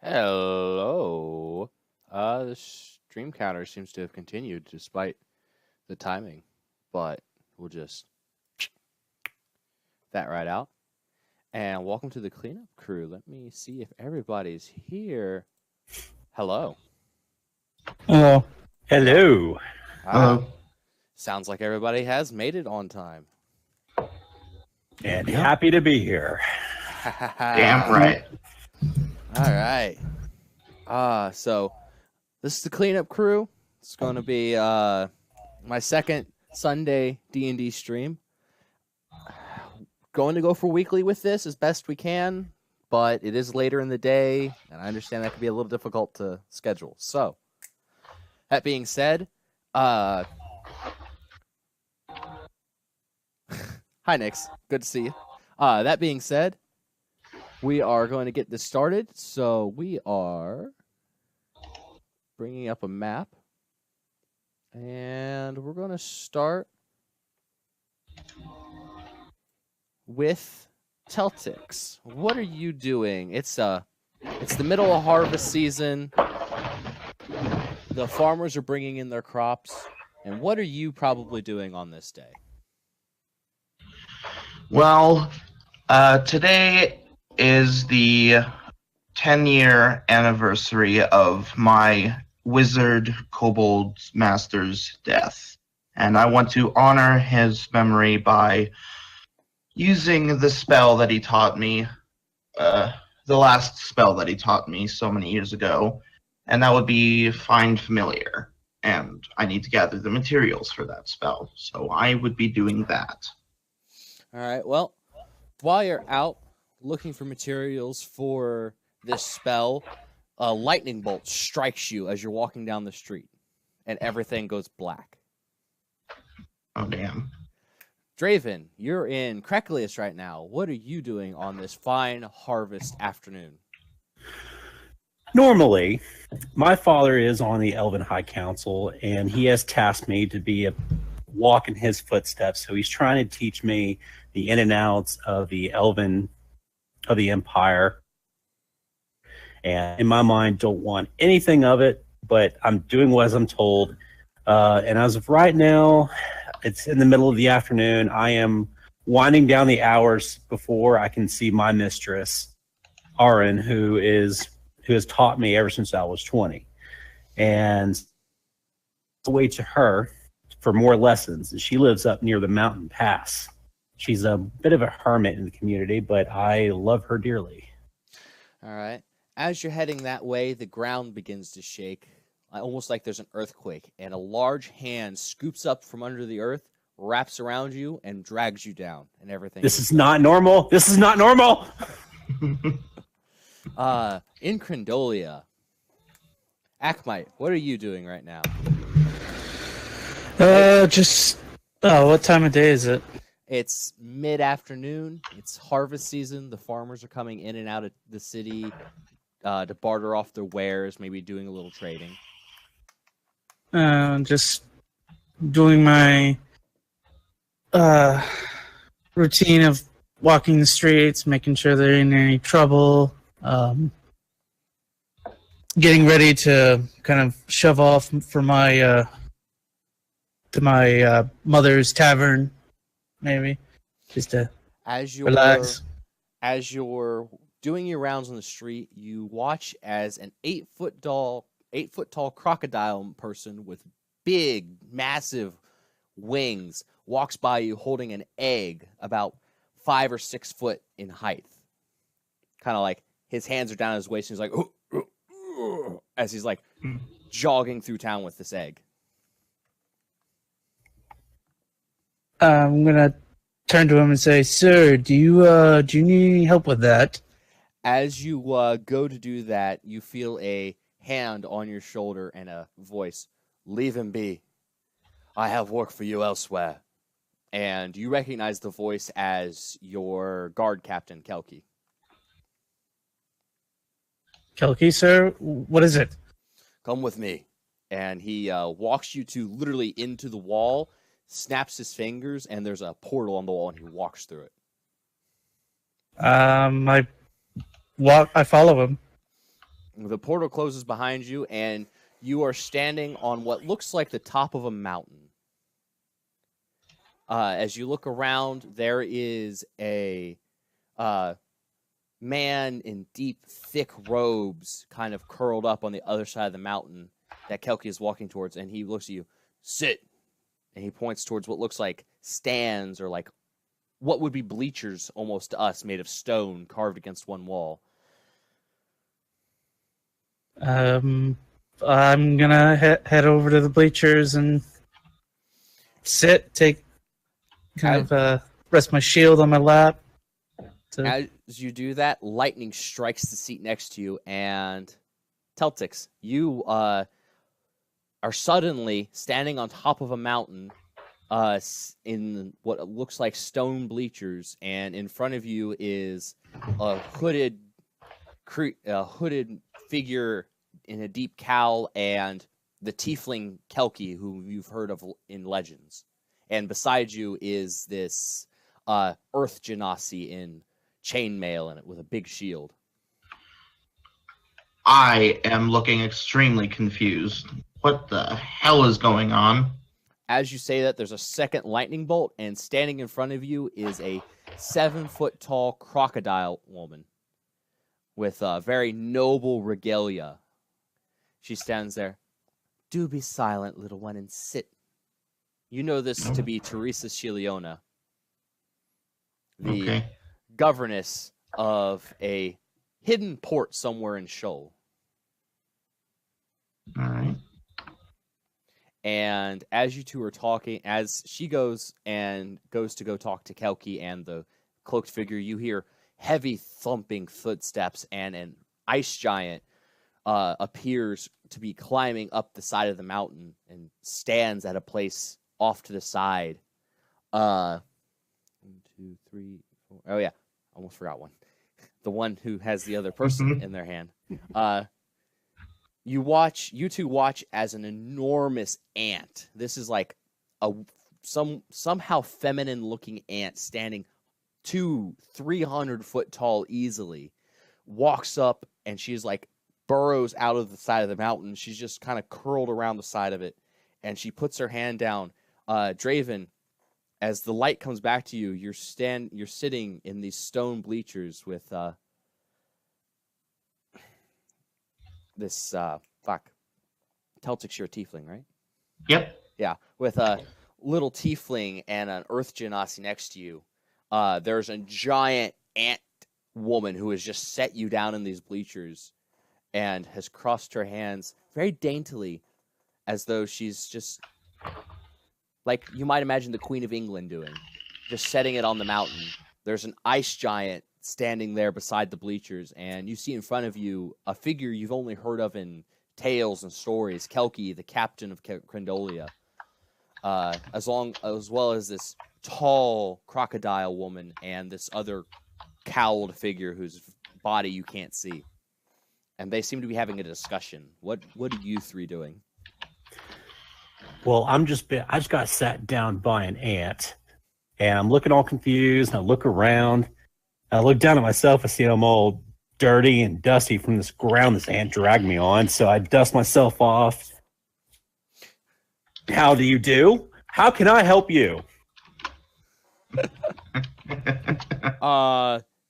Hello. The stream counter seems to have continued despite the timing, but we'll just that right out. And welcome to the cleanup crew. Let me see if everybody's here. Hello. Hello. Hello. Sounds like everybody has made it on time. And happy to be here. Damn right. All right. So this is the cleanup crew. It's going to be my second Sunday D&D stream. Going to go for weekly with this as best we can, but it is later in the day, and I understand that could be a little difficult to schedule. So, that being said, hi Nix, good to see you. That being said, we are going to get this started. So we are bringing up a map, and we're going to start with Celtics. What are you doing? It's the middle of harvest season. The farmers are bringing in their crops. And what are you probably doing on this day? Well, today is the 10-year anniversary of my wizard kobold master's death. And I want to honor his memory by using the spell that he taught me, the last spell that he taught me so many years ago, and that would be Find Familiar. And I need to gather the materials for that spell, so I would be doing that. All right, well, while you're out looking for materials for this spell, a lightning bolt strikes you as you're walking down the street, and everything goes black. Oh, damn. Draven, you're in Creclius right now. What are you doing on this fine harvest afternoon? Normally, my father is on the Elven High Council, and he has tasked me to be a walk in his footsteps. So he's trying to teach me the in and outs of the Elven of the Empire. And in my mind, don't want anything of it, but I'm doing what I'm told. And as of right now, it's in the middle of the afternoon. I am winding down the hours before I can see my mistress, Arin, who has taught me ever since I was 20. And the way to her for more lessons. She lives up near the mountain pass. She's a bit of a hermit in the community, but I love her dearly. All right. As you're heading that way, the ground begins to shake, almost like there's an earthquake, and a large hand scoops up from under the earth, wraps around you, and drags you down, and everything. This is not normal. This is not normal. In Crendolia, Akmite, what are you doing right now? What time of day is it? It's mid-afternoon. It's harvest season. The farmers are coming in and out of the city to barter off their wares, maybe doing a little trading. Just doing my routine of walking the streets, making sure they're in any trouble, getting ready to kind of shove off for my to my mother's tavern, maybe, just to relax. As you're doing your rounds on the street, you watch as an 8-foot tall crocodile person with big, massive wings walks by you holding an egg about 5 or 6 foot in height. Kind of like his hands are down his waist, and he's like, as he's like jogging through town with this egg. I'm gonna turn to him and say, "Sir, do you need any help with that?" As you go to do that, you feel a hand on your shoulder and a voice, "Leave him be. I have work for you elsewhere." And you recognize the voice as your guard captain, Kelki. Kelki, sir, what is it? Come with me. And he walks you to literally into the wall, snaps his fingers, and there's a portal on the wall, and he walks through it. I follow him. The portal closes behind you, and you are standing on what looks like the top of a mountain. As you look around, there is a man in deep, thick robes kind of curled up on the other side of the mountain that Kelki is walking towards, and he looks at you. Sit! And he points towards what looks like stands or like what would be bleachers almost to us, made of stone carved against one wall. I'm gonna head over to the bleachers and take rest my shield on my lap. As you do that, lightning strikes the seat next to you, and Teltix, you are suddenly standing on top of a mountain in what looks like stone bleachers, and in front of you is a hooded figure in a deep cowl and the tiefling Kelki, who you've heard of in legends. And beside you is this earth genasi in chainmail and with a big shield. I am looking extremely confused. What the hell is going on? As you say that, there's a second lightning bolt, and standing in front of you is a 7-foot-tall crocodile woman with a very noble regalia. She stands there. Do be silent, little one, and sit. You know this to be Teresa Shiliona, the governess of a hidden port somewhere in Shoal. All right. And as you two are talking, as she goes to go talk to Kelki and the cloaked figure, you hear heavy thumping footsteps, and an ice giant appears to be climbing up the side of the mountain and stands at a place off to the side. 1, 2, 3, 4. Oh yeah, almost forgot one. The one who has the other person in their hand. You two watch as an enormous ant. This is like a somehow feminine looking ant standing 200-300 foot tall easily, walks up, and she's like burrows out of the side of the mountain. She's just kind of curled around the side of it, and she puts her hand down. Draven, as the light comes back to you, you're sitting in these stone bleachers with this Teltix, you're a tiefling, right? Yep. Yeah, with a little tiefling and an earth genasi next to you. There's a giant ant woman who has just set you down in these bleachers and has crossed her hands very daintily, as though she's just like you might imagine the Queen of England doing, just setting it on the mountain. There's an ice giant standing there beside the bleachers, and you see in front of you a figure you've only heard of in tales and stories, Kelki, the captain of Crendolia, as well as this tall crocodile woman and this other cowled figure whose body you can't see. And they seem to be having a discussion. What are you three doing? Well, I just got sat down by an ant, and I'm looking all confused, and I look around. I look down at myself. I see I'm all dirty and dusty from this ground this ant dragged me on, so I dust myself off. How do you do? How can I help you?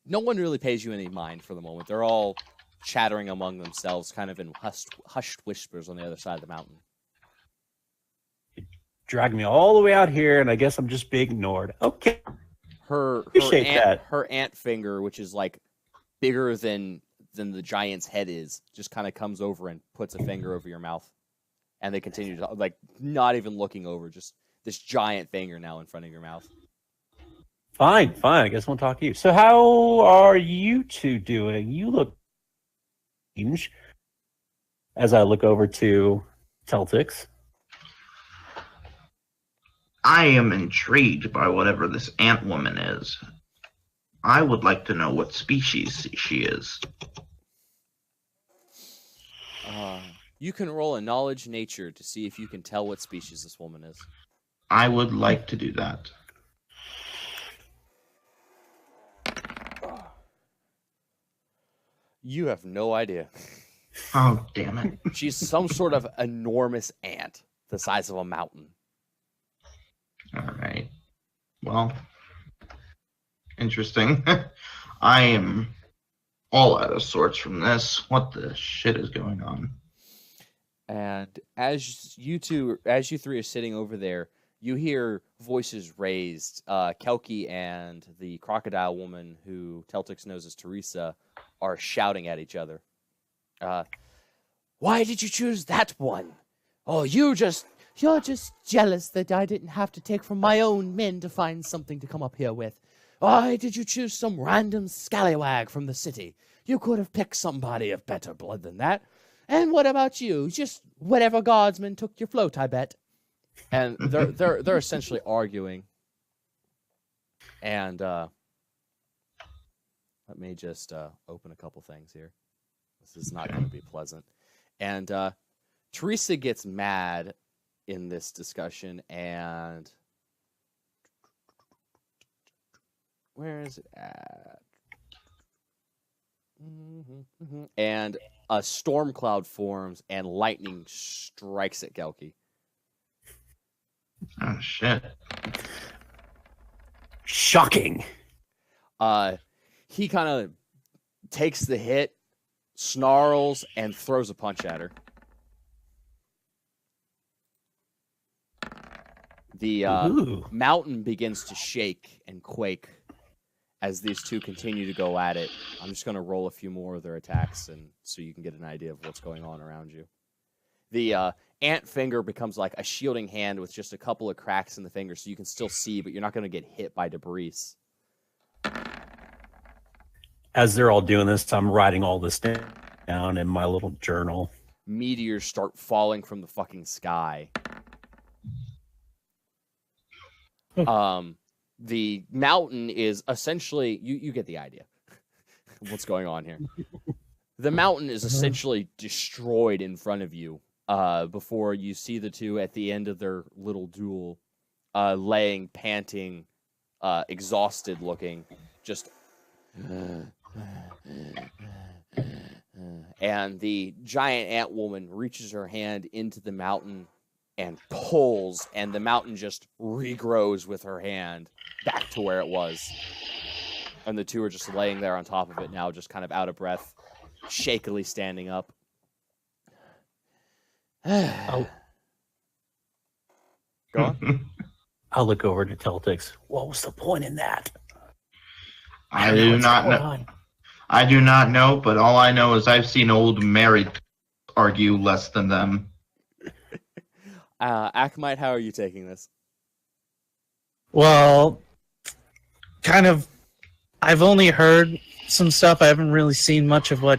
No one really pays you any mind for the moment. They're all chattering among themselves, kind of in hushed whispers on the other side of the mountain. Dragged me all the way out here, and I guess I'm just being ignored. Okay. Her ant finger, which is like bigger than the giant's head is, just kind of comes over and puts a finger over your mouth. And they continue to, like, not even looking over, just this giant finger now in front of your mouth. Fine. I guess I won't talk to you. So how are you two doing? You look strange. As I look over to Teltix. I am intrigued by whatever this ant woman is. I would like to know what species she is. You can roll a knowledge nature to see if you can tell what species this woman is. I would like to do that. You have no idea. Oh, damn it. She's some sort of enormous ant the size of a mountain. All right. Well, interesting. I am all out of sorts from this. What the shit is going on? And as you three are sitting over there, you hear voices raised. Kelki and the crocodile woman, who Teltix knows as Teresa, are shouting at each other. Why did you choose that one? Oh, you're just jealous that I didn't have to take from my own men to find something to come up here with. Why did you choose some random scallywag from the city? You could have picked somebody of better blood than that. And what about you? Just whatever guardsman took your float, I bet. And they're essentially arguing. And let me just open a couple things here. This is not going to be pleasant. And Teresa gets mad in this discussion, and where is it at? And a storm cloud forms, and lightning strikes at Gelki. Oh, shit. Shocking. He kind of takes the hit, snarls, and throws a punch at her. The mountain begins to shake and quake as these two continue to go at it. I'm just going to roll a few more of their attacks, and so you can get an idea of what's going on around you. The ant finger becomes like a shielding hand with just a couple of cracks in the finger, so you can still see, but you're not going to get hit by debris. As they're all doing this, I'm writing all this down in my little journal. Meteors start falling from the fucking sky. The mountain is essentially, you get the idea. What's going on here? The mountain is essentially destroyed in front of you before you see the two at the end of their little duel, laying, panting, exhausted looking, just... And the giant ant woman reaches her hand into the mountain and pulls, and the mountain just regrows with her hand back to where it was. And the two are just laying there on top of it now, just kind of out of breath, shakily standing up. Oh. Go on. I'll look over to Teltix. What was the point in that? I do not know. I do not know, but all I know is I've seen old married argue less than them. Akamite, how are you taking this? Well, kind of. I've only heard some stuff. I haven't really seen much of what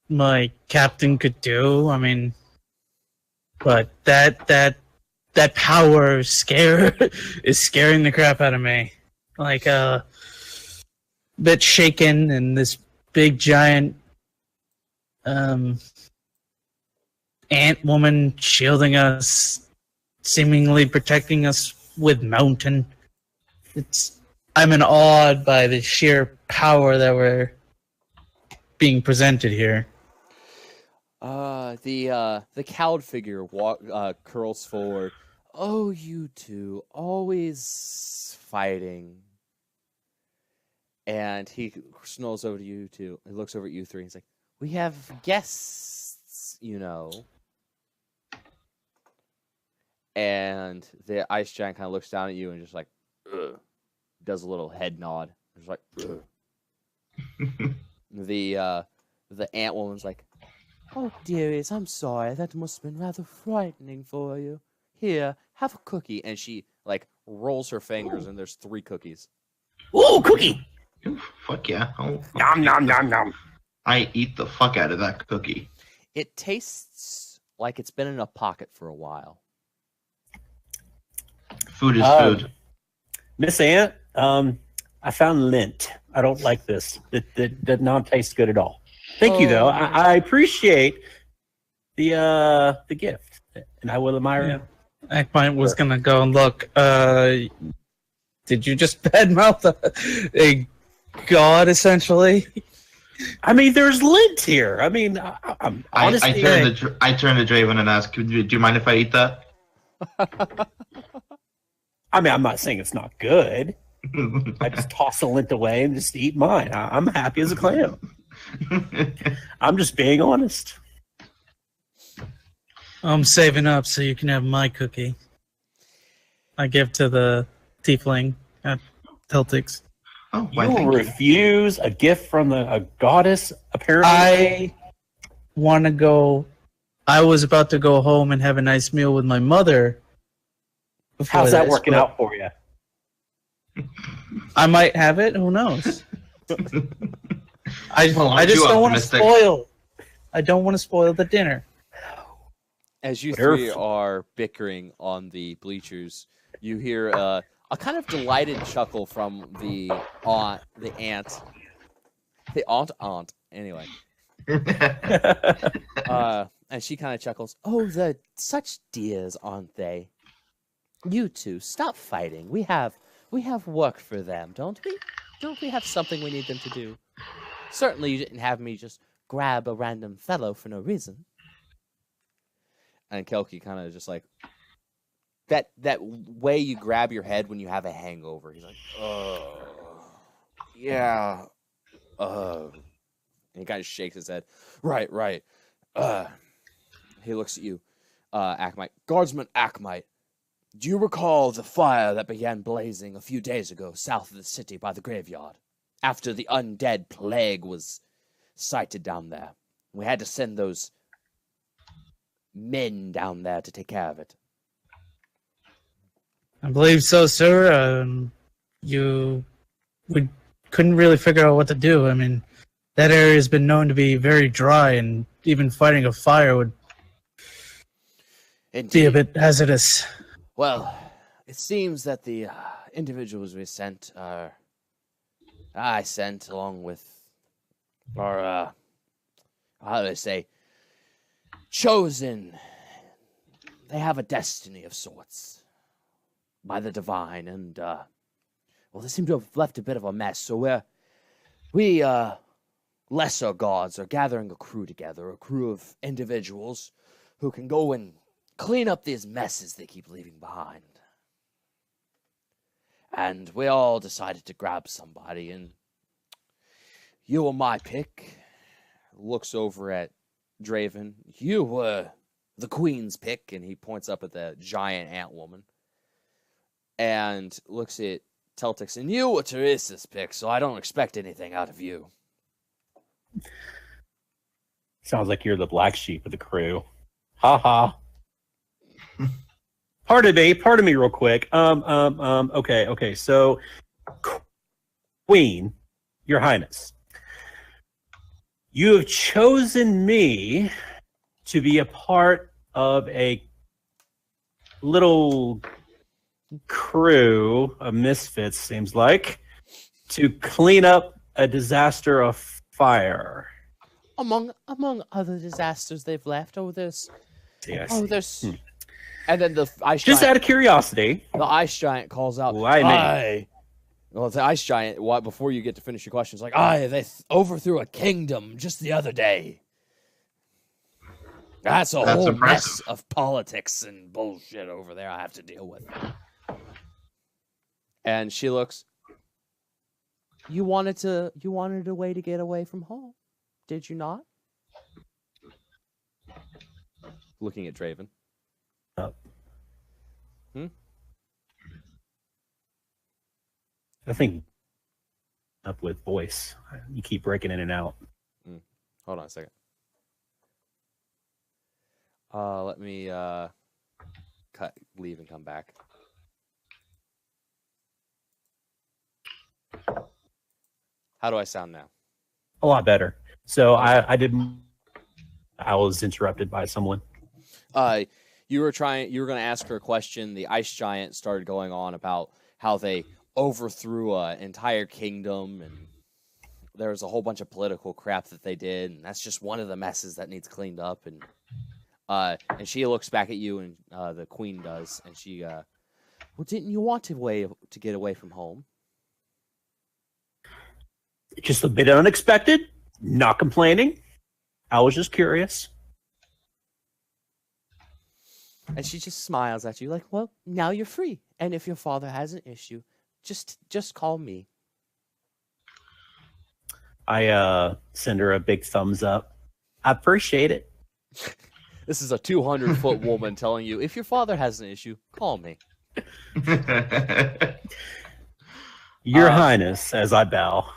my captain could do. I mean, but that power is scaring the crap out of me. Like bit shaken, and this big giant ant woman shielding us, seemingly protecting us with mountain. I'm in awe by the sheer power that we're being presented here. The cowled figure curls forward. Oh, you two, always fighting. And he snarls over to you two. He looks over at you three. And he's like, "We have guests, you know." And the ice giant kind of looks down at you and just like, ugh, does a little head nod. Just like, ugh. The ant woman's like, "Oh, dearies, I'm sorry. That must have been rather frightening for you. Here, have a cookie." And she like rolls her fingers, and there's 3 cookies. Ooh, cookie! Fuck yeah. Nom, nom, nom, nom. I eat the fuck out of that cookie. It tastes like it's been in a pocket for a while. Food is food. Miss Ant, I found lint. I don't like this. It did not taste good at all. Thank you, though. I appreciate the gift, and I will admire it. Akmite was gonna go and look. Did you just badmouth a god, essentially? I mean, there's lint here. I mean, I'm honestly. I turn to Draven and ask, "Do you mind if I eat that?" I mean, I'm not saying it's not good. I just toss the lint away and just eat mine. I'm happy as a clam. I'm just being honest. I'm saving up so you can have my cookie. I give to the tiefling at Celtics. Oh, You will refuse a gift from a goddess, apparently? I want to go. I was about to go home and have a nice meal with my mother. How's that working out for you? I might have it. Who knows? I just don't want to optimistic? spoil. I don't want to spoil the dinner. As you three are bickering on the bleachers, you hear a kind of delighted chuckle from the aunt. Anyway, and she kind of chuckles. Oh, they're such dears, aren't they? You two, stop fighting. We have work for them, don't we? Don't we have something we need them to do? Certainly, you didn't have me just grab a random fellow for no reason. And Kelki kind of just like that way you grab your head when you have a hangover. He's like, oh, yeah, and he kind of shakes his head. Right. He looks at you, Akmite. Guardsman Akmite, do you recall the fire that began blazing a few days ago south of the city by the graveyard? After the undead plague was sighted down there. We had to send those men down there to take care of it. I believe so, sir. We couldn't really figure out what to do. I mean, that area has been known to be very dry, and even fighting a fire would be a bit hazardous. Well, it seems that the individuals I sent along with our, how do I say, chosen. They have a destiny of sorts by the divine, and well, they seem to have left a bit of a mess. So we lesser gods are gathering a crew together, a crew of individuals who can go and clean up these messes they keep leaving behind. And we all decided to grab somebody, and you were my pick. Looks over at Draven. You were the queen's pick, and he points up at the giant ant woman. And looks at Celtics, and you were Teresa's pick, so I don't expect anything out of you. Sounds like you're the black sheep of the crew. Ha ha. Pardon me real quick. Okay. So, Queen, Your Highness, you have chosen me to be a part of a little crew of misfits, seems like, to clean up a disaster of fire. Among other disasters they've left. There's. And then the ice Just giant, out of curiosity. the ice giant calls out, Well, the ice giant, before you get to finish your question, is like, they overthrew a kingdom just the other day. That's whole impressive. mess of politics and bullshit over there I have to deal with. And she looks, you wanted a way to get away from home, did you not? Looking at Draven. I think up with voice. You keep breaking in and out. Hold on a second. Let me leave and come back. How do I sound now? A lot better. So I was interrupted by someone. You were going to ask her a question. The ice giant started going on about how they overthrew an entire kingdom, and there was a whole bunch of political crap that they did, and that's just one of the messes that needs cleaned up. And she looks back at you, and the queen does, and she, well, didn't you want to get away from home? Just a bit unexpected. Not complaining. I was just curious. And she just smiles at you like, well, now you're free. And if your father has an issue, just call me. I send her a big thumbs up. I appreciate it. This is a 200-foot woman telling you, if your father has an issue, call me. Your Highness, as I bow.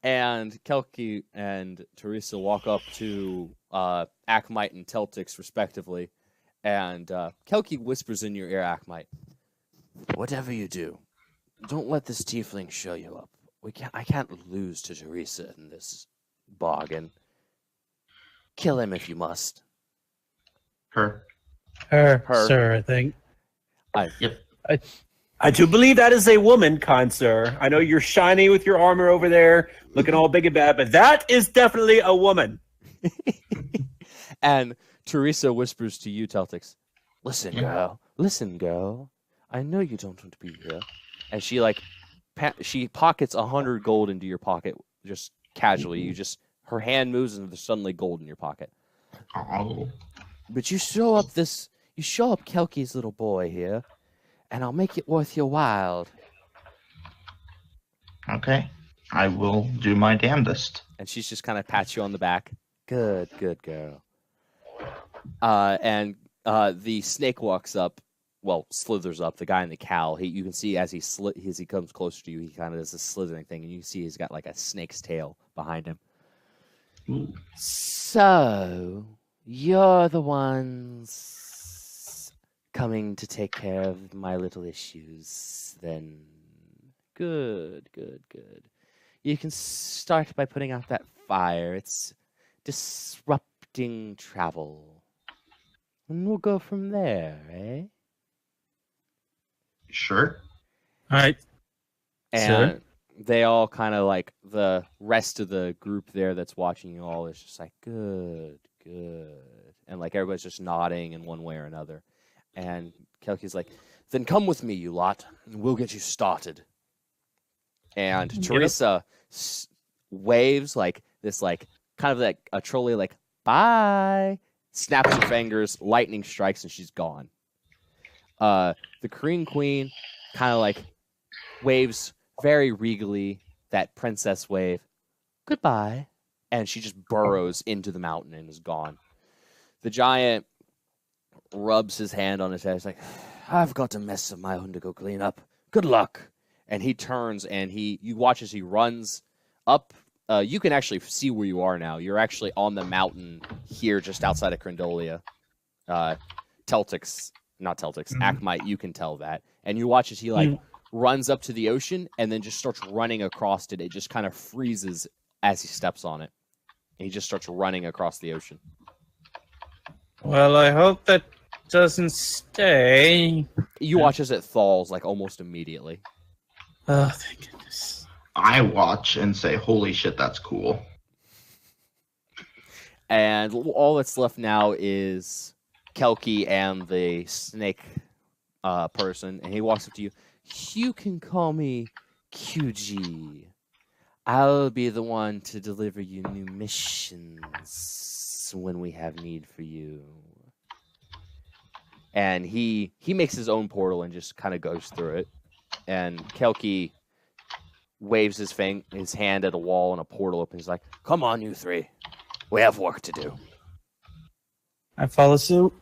And Kelki and Teresa walk up to Akmite and Teltix, respectively. And Kelki whispers in your ear, Akmite, whatever you do, don't let this tiefling show you up. I can't lose to Teresa in this bargain. Kill him if you must. Her, Her. sir, I think. Yep. I do believe that is a woman, kind sir. I know you're shiny with your armor over there, looking all big and bad, but that is definitely a woman. And Teresa whispers to you, Teltix, listen, girl. I know you don't want to be here. And she pockets 100 gold into your pocket, just casually. Her hand moves and there's suddenly gold in your pocket. Oh. But you show up Kelki's little boy here, and I'll make it worth your while. Okay. I will do my damnedest. And she's just kind of pats you on the back. Good girl. And the snake walks up, slithers up. The guy in the cowl. You can see as he comes closer to you, he kind of does this slithering thing, and you can see he's got like a snake's tail behind him. Ooh. So you're the ones coming to take care of my little issues, then. Good. You can start by putting out that fire. It's disrupting travel. And we'll go from there, eh? Sure. All right. And they all kind of like, the rest of the group there that's watching you all is just like, good. And like everybody's just nodding in one way or another. And Kelki's like, then come with me, you lot, and we'll get you started. And Teresa waves like this, like kind of like a trolley, like, bye, snaps her fingers, lightning strikes, and she's gone. The Korean Queen kind of like waves very regally, that princess wave, goodbye, and she just burrows into the mountain and is gone. The giant rubs his hand on his head. He's like, I've got a mess of my own to go clean up. Good luck. And he turns and you watch as he runs up. You can actually see where you are now. You're actually on the mountain here just outside of Crendolia. Akmite, you can tell that. And you watch as he runs up to the ocean and then just starts running across it. It just kind of freezes as he steps on it. And he just starts running across the ocean. Well, I hope that doesn't stay. You watch as it thaws like almost immediately. Oh, thank goodness. I watch and say, holy shit, that's cool. And all that's left now is Kelki and the snake person. And he walks up to you. You can call me QG. I'll be the one to deliver you new missions when we have need for you. And he makes his own portal and just kind of goes through it. And Kelki waves his hand at a wall and a portal opens. He's like, come on, you three. We have work to do. I follow suit.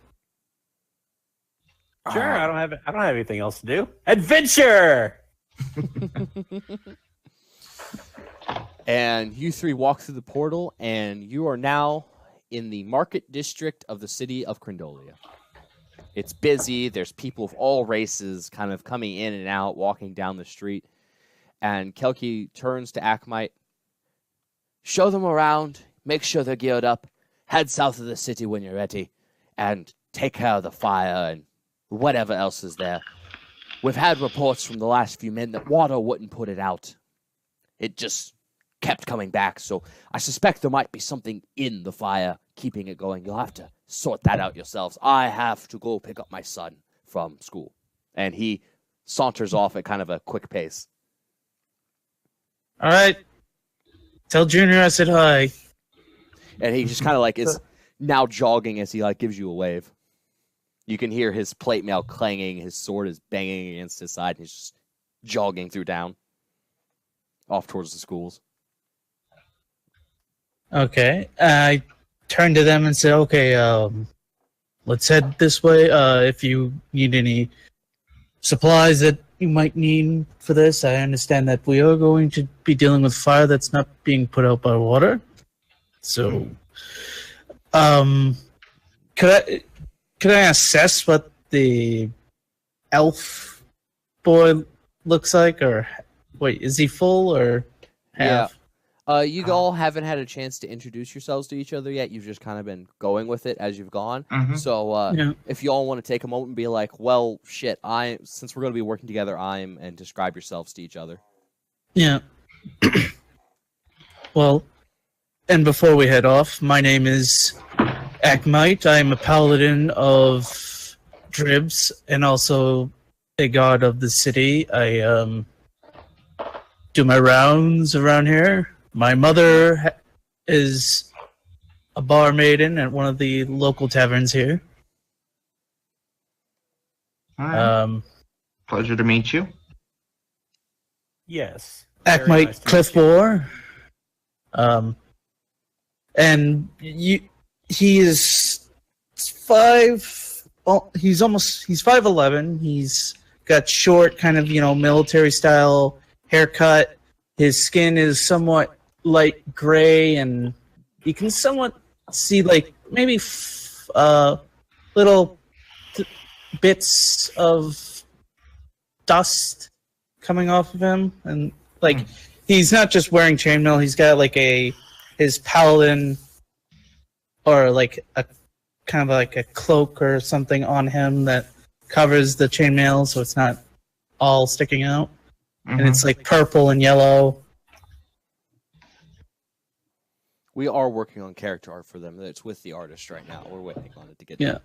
Sure, I don't have anything else to do. Adventure! And you three walk through the portal, and you are now in the market district of the city of Crendolia. It's busy. There's people of all races kind of coming in and out, walking down the street. And Kelki turns to Akmite. Show them around. Make sure they're geared up. Head south of the city when you're ready. And take care of the fire and whatever else is there. We've had reports from the last few men that water wouldn't put it out. It just kept coming back. So I suspect there might be something in the fire keeping it going. You'll have to sort that out yourselves. I have to go pick up my son from school. And he saunters off at kind of a quick pace. All right. Tell Junior I said hi. And he just kind of like is now jogging as he like gives you a wave. You can hear his plate mail clanging, his sword is banging against his side, and he's just jogging through town, off towards the schools. Okay. I turned to them and said, okay, let's head this way. If you need any supplies that you might need for this, I understand that we are going to be dealing with fire that's not being put out by water. So, could I assess what the elf boy looks like? Or wait, is he full or half? Yeah. You all haven't had a chance to introduce yourselves to each other yet. You've just kind of been going with it as you've gone. Mhm. So Yeah. if you all want to take a moment and be like, well, shit, since we're going to be working together, and describe yourselves to each other. Yeah. Well, and before we head off, my name is Akmite. I'm a paladin of Dribs and also a god of the city. I do my rounds around here. My mother is a bar maiden at one of the local taverns here. All right. Pleasure to meet you. Yes. Very Akmite nice to meet Cliff you. Boar. And he is 5. Well, he's 5'11". He's got short, kind of military style haircut. His skin is somewhat light gray, and you can somewhat see like maybe little bits of dust coming off of him, and like he's not just wearing chainmail. He's got like his paladin or like a kind of like a cloak or something on him that covers the chainmail, so it's not all sticking out. And it's like purple and yellow. We are working on character art for them. It's with the artist right now. We're waiting on it to get done.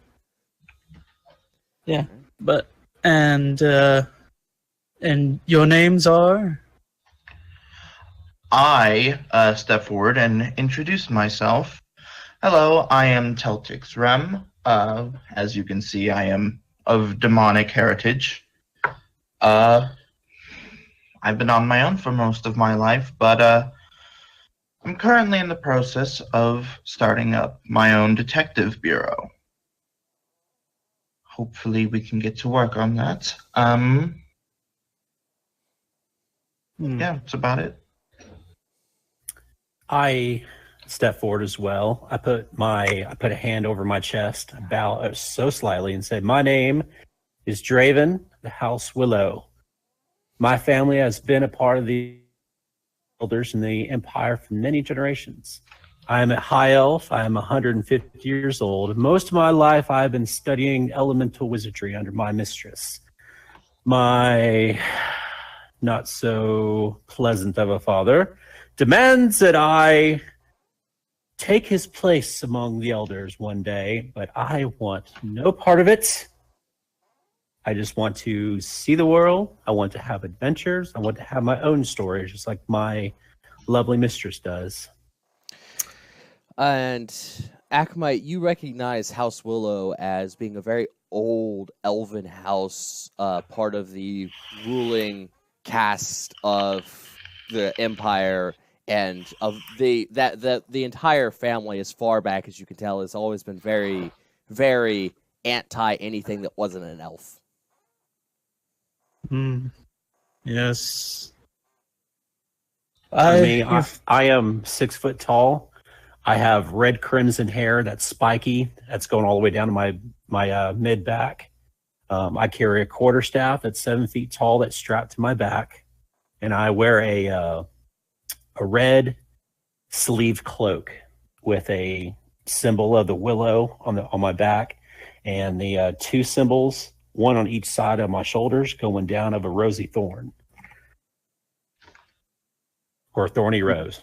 Yeah, but and your names are? I step forward and introduce myself. Hello, I am Teltix Rem. As you can see, I am of demonic heritage. I've been on my own for most of my life, but I'm currently in the process of starting up my own detective bureau. Hopefully we can get to work on that. Yeah, that's about it. I step forward as well. I put a hand over my chest, I bow so slightly, and say, "My name is Draven, the House Willow. My family has been a part of the elders in the Empire for many generations. I am a high elf. I am 150 years old. Most of my life, I've been studying elemental wizardry under my mistress. My not so pleasant of a father demands that I take his place among the elders one day, but I want no part of it. I just want to see the world. I want to have adventures. I want to have my own stories, just like my lovely mistress does." And Akmite, you recognize House Willow as being a very old elven house, part of the ruling caste of the Empire, and of the entire family, as far back as you can tell, has always been very, very anti anything that wasn't an elf. Yes. I mean, I am 6 foot tall. I have red crimson hair that's spiky. That's going all the way down to my mid back. I carry a quarterstaff that's 7 feet tall that's strapped to my back, and I wear a red sleeved cloak with a symbol of the willow on my back, and the 2 symbols, one on each side of my shoulders, going down of a rosy thorn or a thorny rose.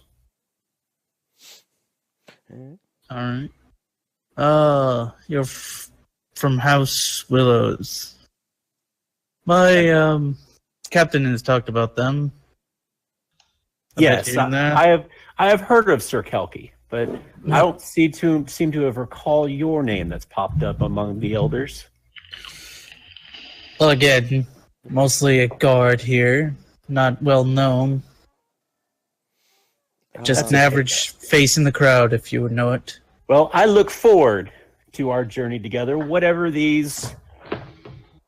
All right. You're from House Willows. My captain has talked about them. Yes, I have heard of Sir Kelky, but I don't seem to have recall your name that's popped up among the elders. Well, again, mostly a guard here, not well known. Just an average face in the crowd, if you would know it. Well, I look forward to our journey together, whatever these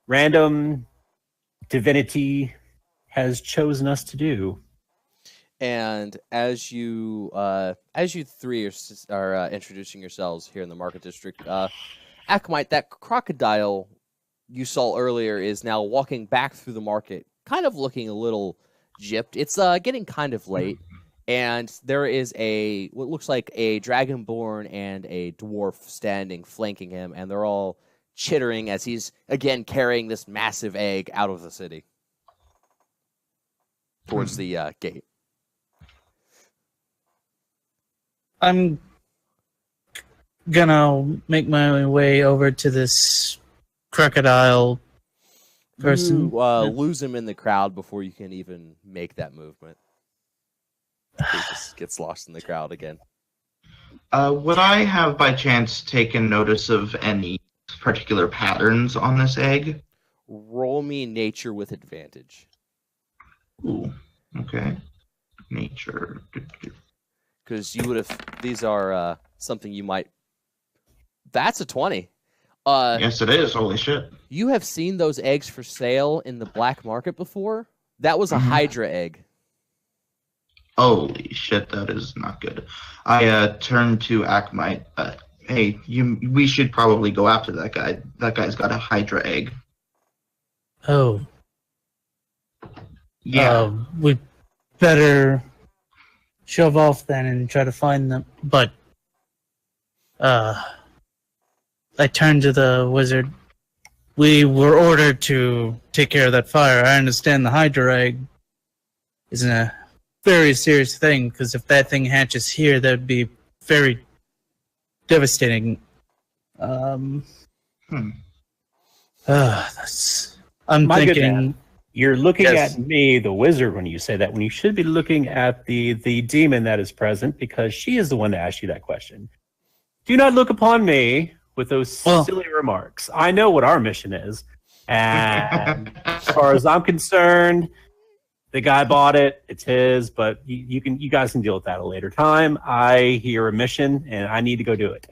random divinity has chosen us to do. And as you three are introducing yourselves here in the market district, Akamite, that crocodile you saw earlier is now walking back through the market, kind of looking a little gypped. It's getting kind of late, and there is what looks like a dragonborn and a dwarf standing flanking him, and they're all chittering as he's again carrying this massive egg out of the city towards the gate. I'm gonna make my way over to this crocodile person. You lose him in the crowd before you can even make that movement. He just gets lost in the crowd again. Would I have by chance taken notice of any particular patterns on this egg? Roll me nature with advantage. Ooh, okay. Nature. Because you would have. These are something you might. That's a 20. Yes, it is. Holy shit. You have seen those eggs for sale in the black market before? That was a Hydra egg. Holy shit, that is not good. I turned to Akamite. Hey, we should probably go after that guy. That guy's got a Hydra egg. Oh. Yeah. We better shove off then and try to find them. But, I turned to the wizard. We were ordered to take care of that fire. I understand the Hydra egg is a very serious thing, because if that thing hatches here, that would be very devastating. I'm My good thinking... man, you're looking Yes. at me, the wizard, when you say that, when you should be looking at the demon that is present, because she is the one that asked you that question. Do not look upon me with those silly remarks. I know what our mission is, and as far as I'm concerned, the guy bought it. It's his, but you guys can deal with that at a later time. I hear a mission, and I need to go do it.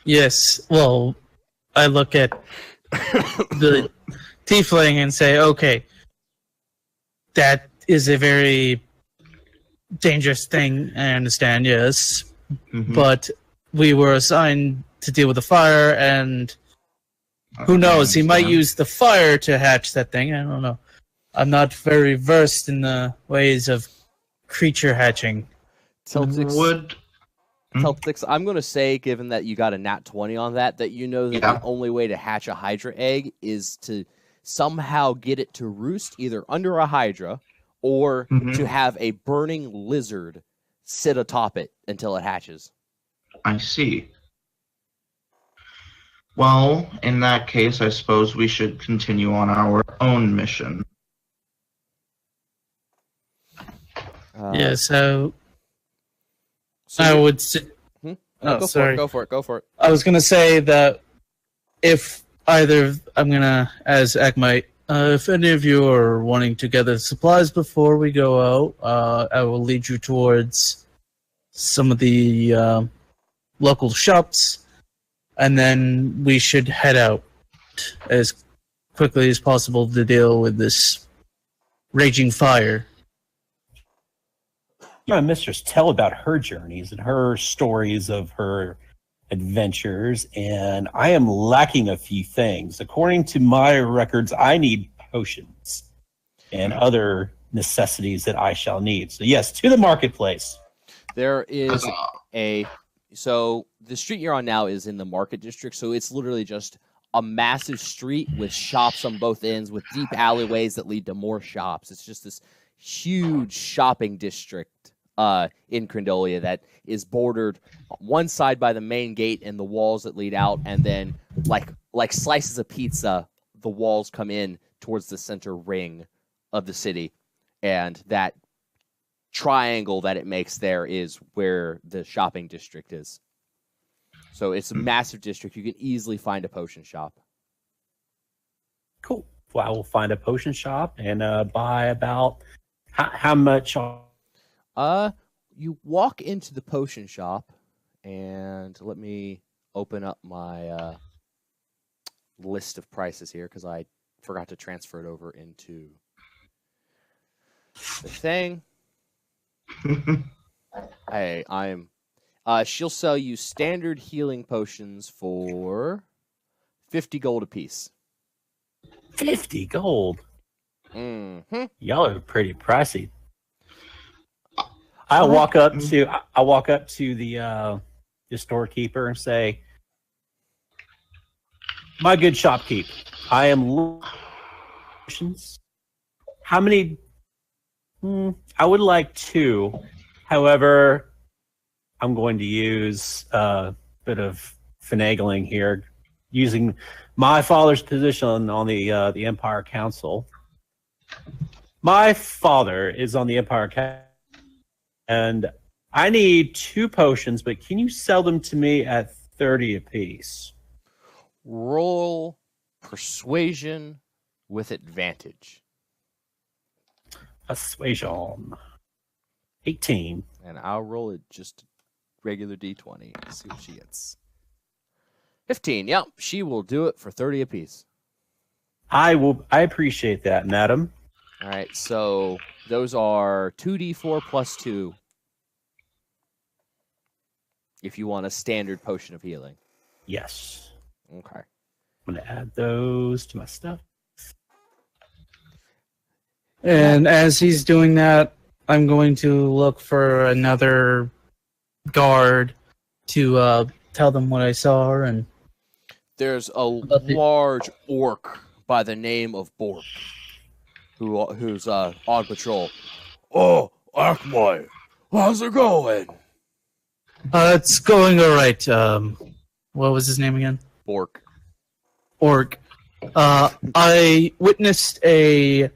Yes, well, I look at the tiefling and say, okay, that is a very dangerous thing, I understand, yes. But we were assigned to deal with the fire, and who knows, he might use the fire to hatch that thing, I don't know. I'm not very versed in the ways of creature hatching. Celtics, I'm going to say, given that you got a nat 20 on that you know that the only way to hatch a Hydra egg is to somehow get it to roost either under a Hydra or to have a burning lizard sit atop it until it hatches. I see. Well, in that case, I suppose we should continue on our own mission. Yeah, so I would say... Go for it. I was going to say that if either... I'm going to, as Akamite, if any of you are wanting to gather supplies before we go out, I will lead you towards some of the local shops, and then we should head out as quickly as possible to deal with this raging fire. My mistress tell about her journeys and her stories of her adventures, and I am lacking a few things. According to my records, I need potions and other necessities that I shall need. So yes, to the marketplace. There is so the street you're on now is in the market district, so it's literally just a massive street with shops on both ends with deep alleyways that lead to more shops. It's just this huge shopping district in Crendolia that is bordered one side by the main gate and the walls that lead out, and then like slices of pizza, the walls come in towards the center ring of the city, and that triangle that it makes there is where the shopping district is. So it's a massive district. You can easily find a potion shop. Cool. Well, I will find a potion shop and buy about how much? You walk into the potion shop, and let me open up my list of prices here because I forgot to transfer it over into the thing. She'll sell you standard healing potions for 50 gold apiece. 50 gold. Mm-hmm. Y'all are pretty pricey. I walk up to the storekeeper and say, "My good shopkeep, I am potions. How many? I would like 2. However, I'm going to use a bit of finagling here, using my father's position on the Empire Council. My father is on the Empire Council, and I need 2 potions, but can you sell them to me at 30 apiece?" Roll persuasion with advantage. Persuasion. 18. And I'll roll it just regular D20. Let's see what she gets. 15. Yep, she will do it for 30 apiece. I appreciate that, madam. All right, so those are 2d4 plus 2 if you want a standard potion of healing. Yes. Okay. I'm going to add those to my stuff. And as he's doing that, I'm going to look for another guard to tell them what I saw. And there's a large orc by the name of Bork who's on patrol. Oh, Arkmoy, how's it going? It's going all right. What was his name again? Bork. Orc. I witnessed a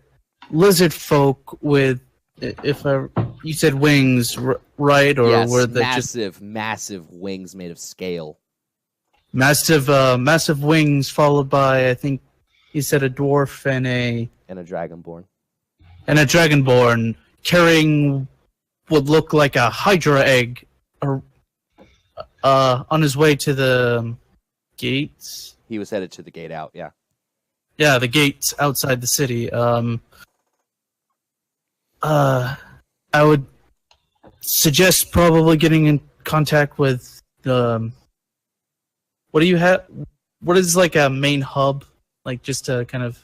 lizard folk with, you said wings, right? Or yes, were they massive wings made of scale. Massive wings, followed by, I think he said, a dwarf and a dragonborn. And a dragonborn carrying what looked like a hydra egg, on his way to the gates. He was headed to the gate out. Yeah. Yeah, the gates outside the city. I would suggest probably getting in contact with the. What do you have? What is like a main hub? Like just to kind of.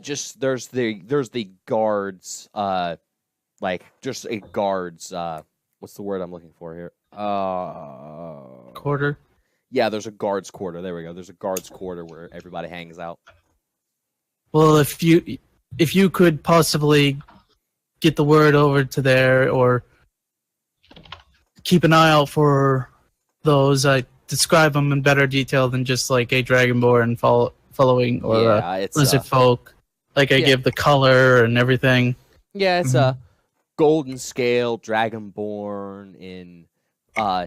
Just there's the guards. Like just a guards. What's the word I'm looking for here? Quarter. Yeah, there's a guards quarter. There we go. There's a guards quarter where everybody hangs out. Well, if you could possibly get the word over to there, or keep an eye out for those. I describe them in better detail than just like a dragonborn following or lizard folk. Like I give the color and everything. Yeah, it's a golden scale dragonborn in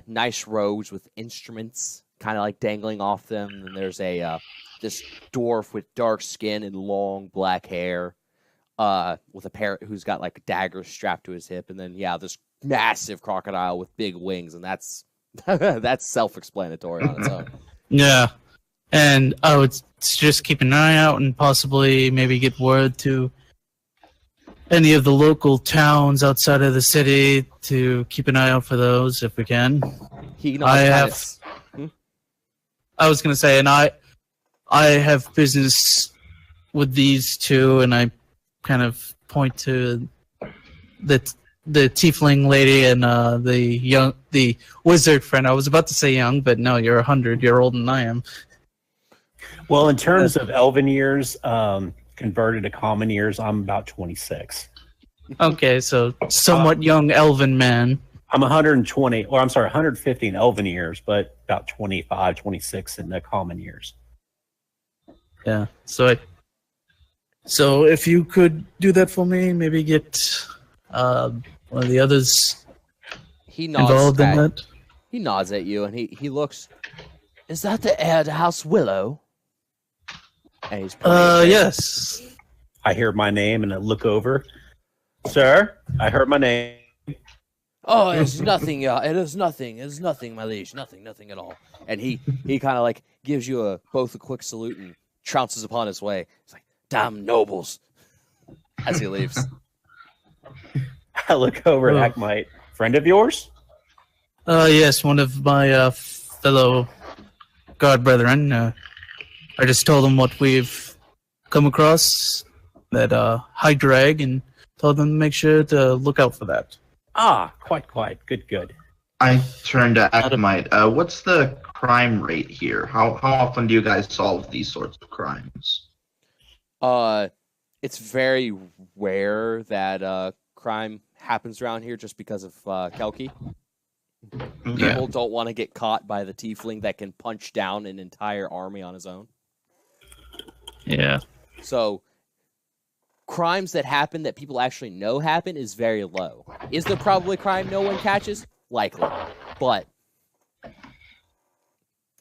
nice robes with instruments kind of like dangling off them. And there's a this dwarf with dark skin and long black hair with a parrot who's got like a dagger strapped to his hip. And then, this massive crocodile with big wings. And that's that's self-explanatory on its own. Yeah. And I would just keep an eye out and possibly maybe get word to any of the local towns outside of the city to keep an eye out for those if we can. I was going to say, and I have business with these two, and I kind of point to the tiefling lady and the wizard friend. I was about to say young, but no, you're 100. You're older than I am. Well, in terms of elven years, converted to common years, I'm about 26. Okay, so somewhat young elven man. I'm 150 in elven years, but about 25, 26 in the common years. Yeah. So if you could do that for me, maybe get one of the others He nods involved in at, that? he nods at you, and he looks. Is that the heir to House Willow? And he's Yes. I hear my name and I look over. Sir, I heard my name. Oh, it's nothing. It is nothing. It's nothing, my liege. Nothing at all. And he kind of like gives you both a quick salute and trounces upon his way. It's like, damn nobles, as he leaves. I look over at Akmite. Friend of yours? Yes, one of my fellow guard brethren. I just told him what we've come across, that high drag, and told them to make sure to look out for that. Ah, quite. Good. I turn to Akamite. What's the crime rate here? How often do you guys solve these sorts of crimes? It's very rare that crime happens around here just because of Kelki. Okay. People don't want to get caught by the tiefling that can punch down an entire army on his own. Yeah. So crimes that happen that people actually know happen is very low. Is there probably crime no one catches? Likely. But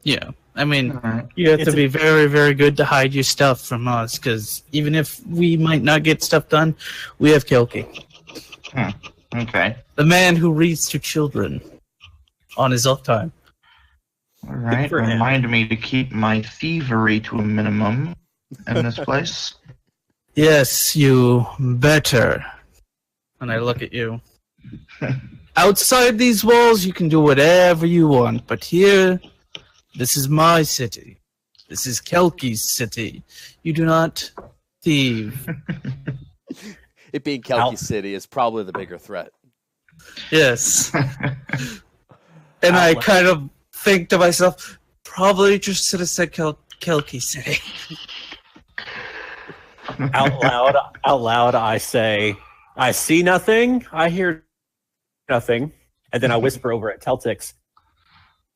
Yeah. I mean, Alright. you have to be very, very good to hide your stuff from us, because even if we might not get stuff done, we have Kelki. Okay. The man who reads to children on his off time. All right. for him. Remind me to keep my thievery to a minimum in this place. Yes, you better. And I look at you. Outside these walls, you can do whatever you want, but here, this is my city. This is Kelki's city. You do not thieve. it being Kelki City is probably the bigger threat. Yes. And I kind of think to myself, probably just should have said Kelki City. Out loud, I say, I see nothing, I hear nothing, and then I whisper over at Teltix,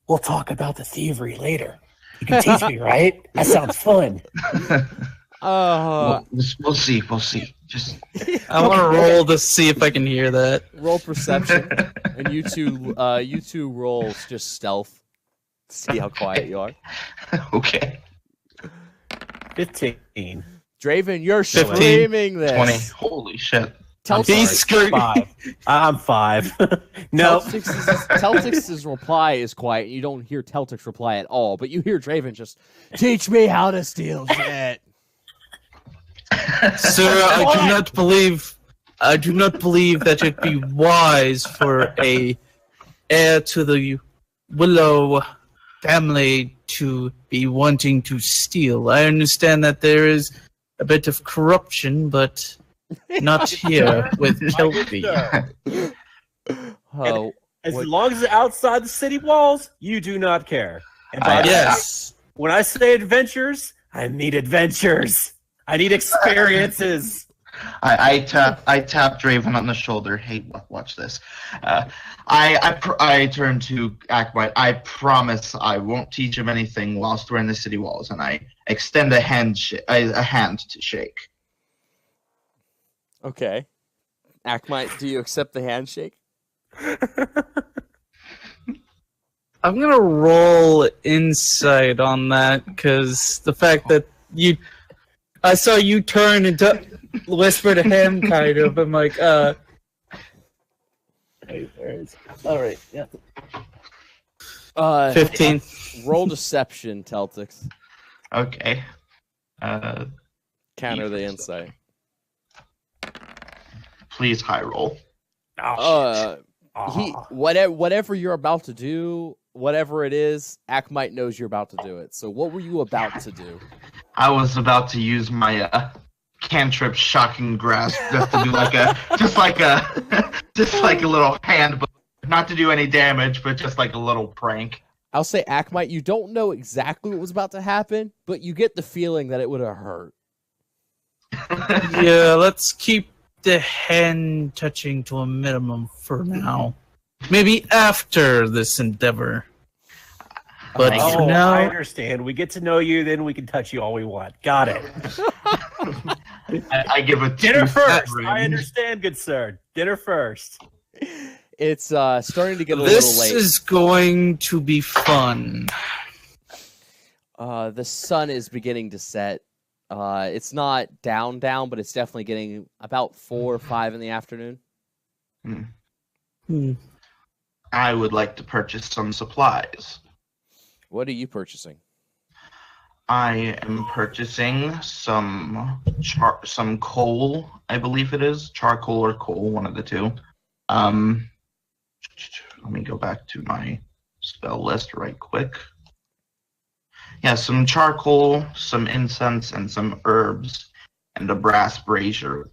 we'll talk about the thievery later. You can teach me, right? That sounds fun. We'll see. We'll see. Just I want to roll to see if I can hear that. Roll perception, and you two rolls just stealth. See how quiet you are. okay. 15. Draven, you're 15, screaming this. 20. Holy shit. He's screaming. 5. I'm 5. No. Teltix's reply is quiet. You don't hear Teltix reply at all, but you hear Draven just, teach me how to steal shit. Sir, I do not believe that it'd be wise for a heir to the Willow family to be wanting to steal. I understand that there is a bit of corruption, but not here with Kelpie. Oh, As long as it's outside the city walls, you do not care. And by Yes. when I say adventures, I need adventures. I need experiences. I tap Draven on the shoulder. Hey, watch this. I turn to Akbite. I promise I won't teach him anything whilst we're in the city walls, and I extend a hand to shake. okay. Akmite, do you accept the handshake? I'm gonna roll insight on that, because the fact that I saw you turn and whisper to him, kind of. I'm like, All right, yeah. 15. Roll deception, Teltix. Okay. Counter the insight. Please high roll. Whatever you're about to do, whatever it is, Akmite knows you're about to do it. So what were you about to do? I was about to use my cantrip shocking grasp just to do just like a little hand, but not to do any damage, but just like a little prank. I'll say, Akmite, you don't know exactly what was about to happen, but you get the feeling that it would have hurt. Yeah, let's keep the hand touching to a minimum for now. Maybe after this endeavor. But for now, I understand. We get to know you, then we can touch you all we want. Got it. I give a Dinner 2 first. seconds. I understand, good sir. Dinner first. It's starting to get a little This late. is going to be fun. The sun is beginning to set. It's not down, but it's definitely getting about 4 or 5 in the afternoon. I would like to purchase some supplies. What are you purchasing? I am purchasing some coal, I believe it is. Charcoal or coal, one of the two. Let me go back to my spell list right quick. Yeah, some charcoal, some incense, and some herbs, and a brass brazier.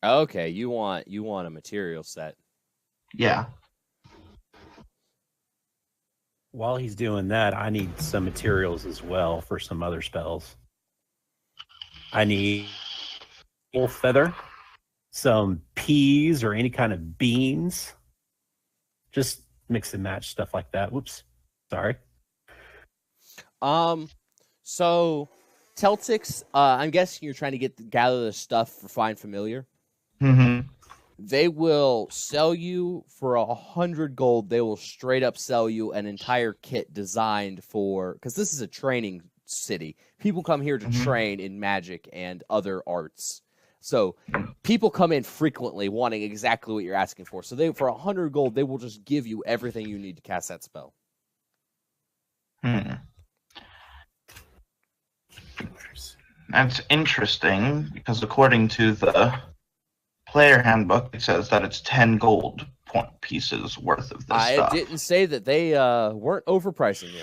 Okay, you want a material set. Yeah. While he's doing that, I need some materials as well for some other spells. I need wolf feather, some peas or any kind of beans. Just mix and match stuff like that. Whoops. Sorry. So Celtics, I'm guessing you're trying to gather the stuff for Find Familiar. Mm-hmm. They will sell you for 100 gold. They will straight up sell you an entire kit designed for, because this is a training city. People come here to train in magic and other arts. So people come in frequently wanting exactly what you're asking for. So for 100 gold, they will just give you everything you need to cast that spell. That's interesting, because according to the player handbook, it says that it's 10 gold pieces worth of this stuff. I didn't say that they weren't overpricing you.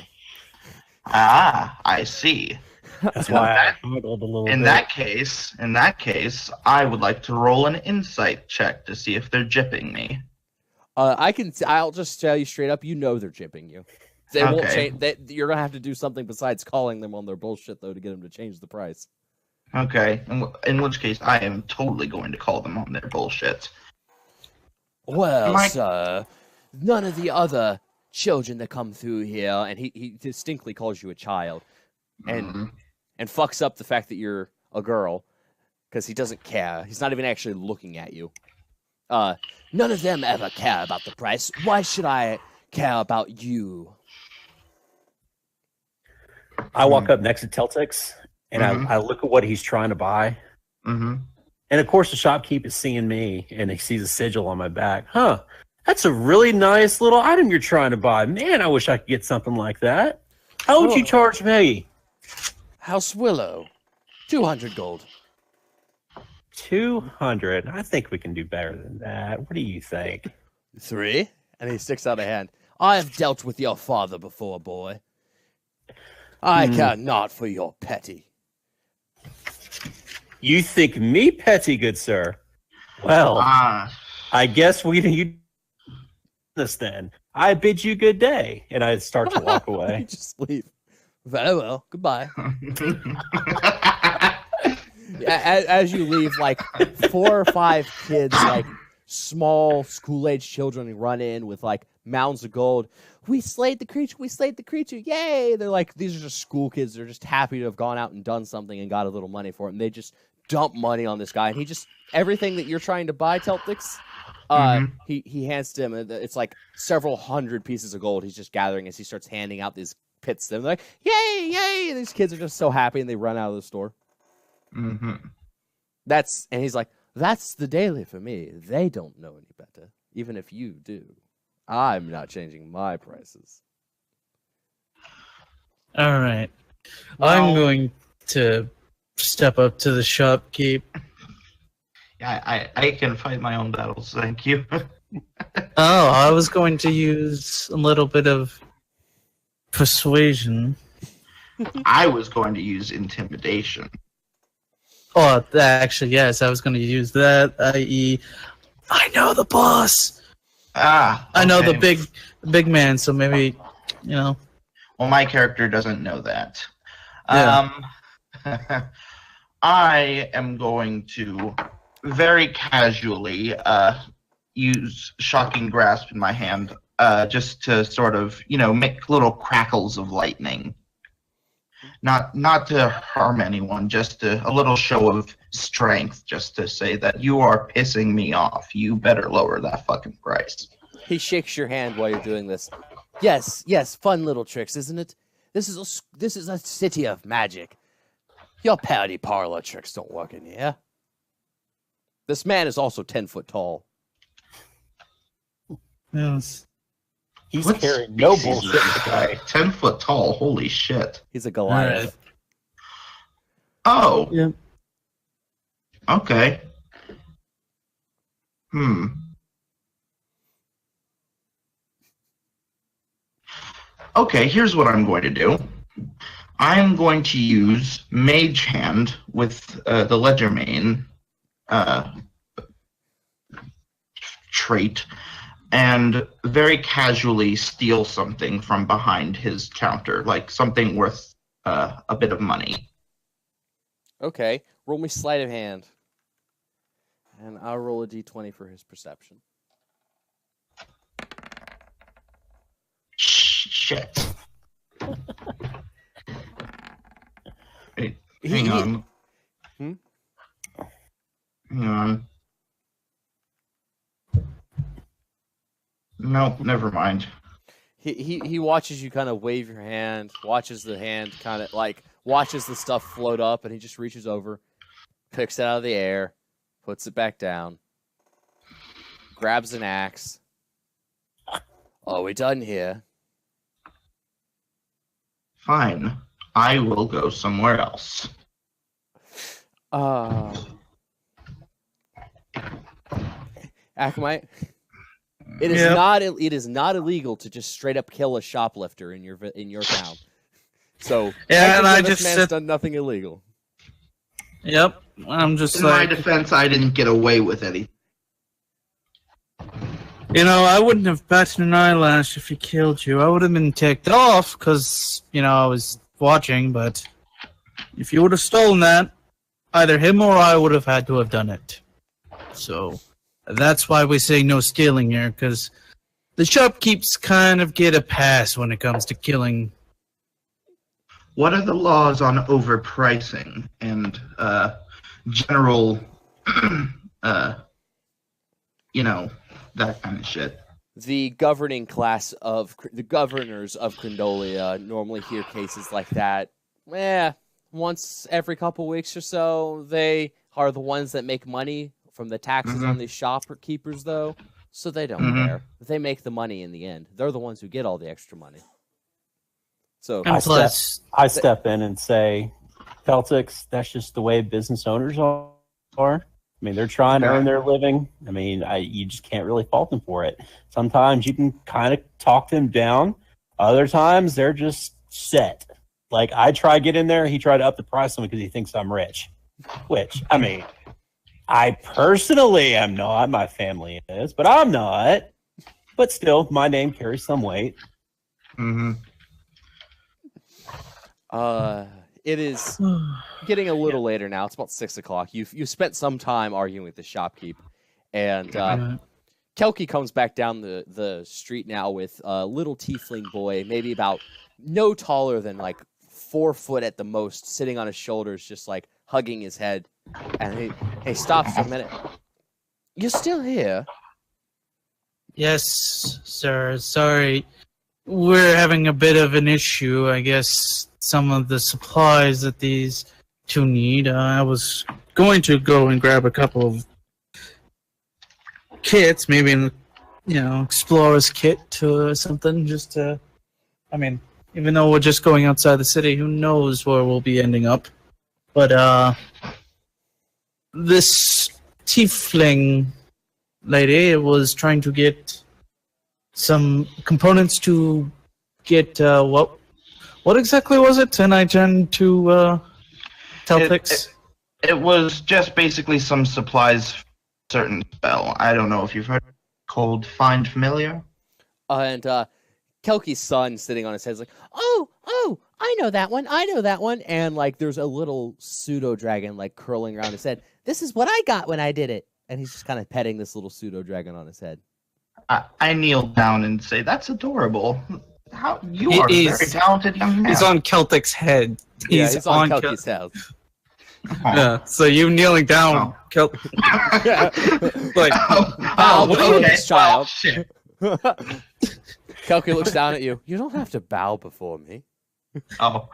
Ah, I see. That's why I haggled a little bit. In that case, I would like to roll an insight check to see if they're gypping me. I'll just tell you straight up, you know they're gypping you. They won't change. You're gonna have to do something besides calling them on their bullshit though to get them to change the price. Okay, in which case I am totally going to call them on their bullshit. Well, sir, none of the other children that come through here, and he distinctly calls you a child, and fucks up the fact that you're a girl, because he doesn't care. He's not even actually looking at you. None of them ever care about the price. Why should I care about you? I walk up next to Teltix, and I look at what he's trying to buy. And of course, the shopkeep is seeing me, and he sees a sigil on my back. Huh, that's a really nice little item you're trying to buy. Man, I wish I could get something like that. How would you charge me? House Willow, 200 gold. 200. I think we can do better than that. What do you think? 3? And he sticks out a hand. I have dealt with your father before, boy. I care not for your petty. You think me petty, good sir? Well, I guess you this then. I bid you good day, and I start to walk away. You just leave. Very well. Goodbye. As you leave, like 4 or 5 kids, like small school-age children, run in with like mounds of gold. We slayed the creature. We slayed the creature. Yay! They're like, these are just school kids. They're just happy to have gone out and done something and got a little money for it. And they just dump money on this guy. And he just, everything that you're trying to buy, Teltix, he hands to him. It's like several hundred pieces of gold he's just gathering as he starts handing out these pits to them. They're like, yay, yay! And these kids are just so happy and they run out of the store. And he's like, that's the daily for me. They don't know any better, even if you do. I'm not changing my prices. All right. I'm going to step up to the shopkeep. Yeah, I can fight my own battles, thank you. I was going to use a little bit of persuasion. I was going to use intimidation. Oh, actually, yes, I was going to use that, i.e., I know the boss. Okay. I know the big man, so maybe, you know. Well, my character doesn't know that. Yeah. I am going to very casually use Shocking Grasp in my hand, just to sort of, make little crackles of lightning. Not to harm anyone, just a little show of strength, just to say that you are pissing me off. You better lower that fucking price. He shakes your hand while you're doing this. Yes, yes, fun little tricks, isn't it? This is a city of magic. Your pouty parlor tricks don't work in here. This man is also 10 foot tall. Yes. He's What carrying no species is bullshit. this guy? 10 foot tall. Holy shit. He's a Goliath. Oh. Yep. Okay. Okay, here's what I'm going to do. I'm going to use Mage Hand with the Ledgermane trait and very casually steal something from behind his counter, like something worth a bit of money. Okay, roll me sleight of hand. And I'll roll a d20 for his perception. Shit. Hey, hang He- on. Hmm? Hang on. Nope, never mind. He watches you kind of wave your hand, watches the hand kind of like, watches the stuff float up, and he just reaches over, picks it out of the air, puts it back down, grabs an axe. Are we done here? Fine. I will go somewhere else. Akamite, it is Yep. it is not illegal to just straight up kill a shoplifter in your town. So Yeah, and technically I this just man's said, done nothing illegal. yep. I'm just In my like, defense, I didn't get away with anything. I wouldn't have batted an eyelash if he killed you. I would have been ticked off because, I was watching, but if you would have stolen that, either him or I would have had to have done it. So that's why we say no stealing here, because the shopkeepers kind of get a pass when it comes to killing. What are the laws on overpricing and general, that kind of shit? The governing class of the governors of Crindolia normally hear cases like that. Once every couple weeks or so. They are the ones that make money from the taxes on these shopkeepers, though, so they don't care. They make the money in the end. They're the ones who get all the extra money. So And I plus, I step in and say, Celtics, that's just the way business owners are. I mean, they're trying to earn their living. I mean, you just can't really fault them for it. Sometimes you can kind of talk them down. Other times they're just set. Like, I try to get in there, he tried to up the price on me because he thinks I'm rich. Which, I mean, I personally am not. My family is, but I'm not. But still, my name carries some weight. Mm-hmm. it is getting a little later now. It's about 6 o'clock. You spent some time arguing with the shopkeep, and Kelky comes back down the street now with a little tiefling boy, maybe about no taller than like 4 foot at the most, sitting on his shoulders, just like hugging his head. And he stops for a minute. You're still here? yes, sir. Sorry. We're having a bit of an issue. I guess some of the supplies that these two need. I was going to go and grab a couple of kits, maybe an, explorer's kit or something, just to, even though we're just going outside the city, who knows where we'll be ending up. But this tiefling lady was trying to get some components to get what exactly was it? And I turned to Telfix. It was just basically some supplies for a certain spell. I don't know if you've heard called Find Familiar. And Kelky's son sitting on his head is like, oh, I know that one. And like, there's a little pseudo dragon like curling around his head. This is what I got when I did it. And he's just kind of petting this little pseudo dragon on his head. I kneel down and say, "That's adorable. How you are a very talented young man. He's on Celtic's head. He's on Kelky's head. Oh. Yeah, so you kneeling down, like, Okay, child. shit. Kelky looks down at you. You don't have to bow before me. Oh.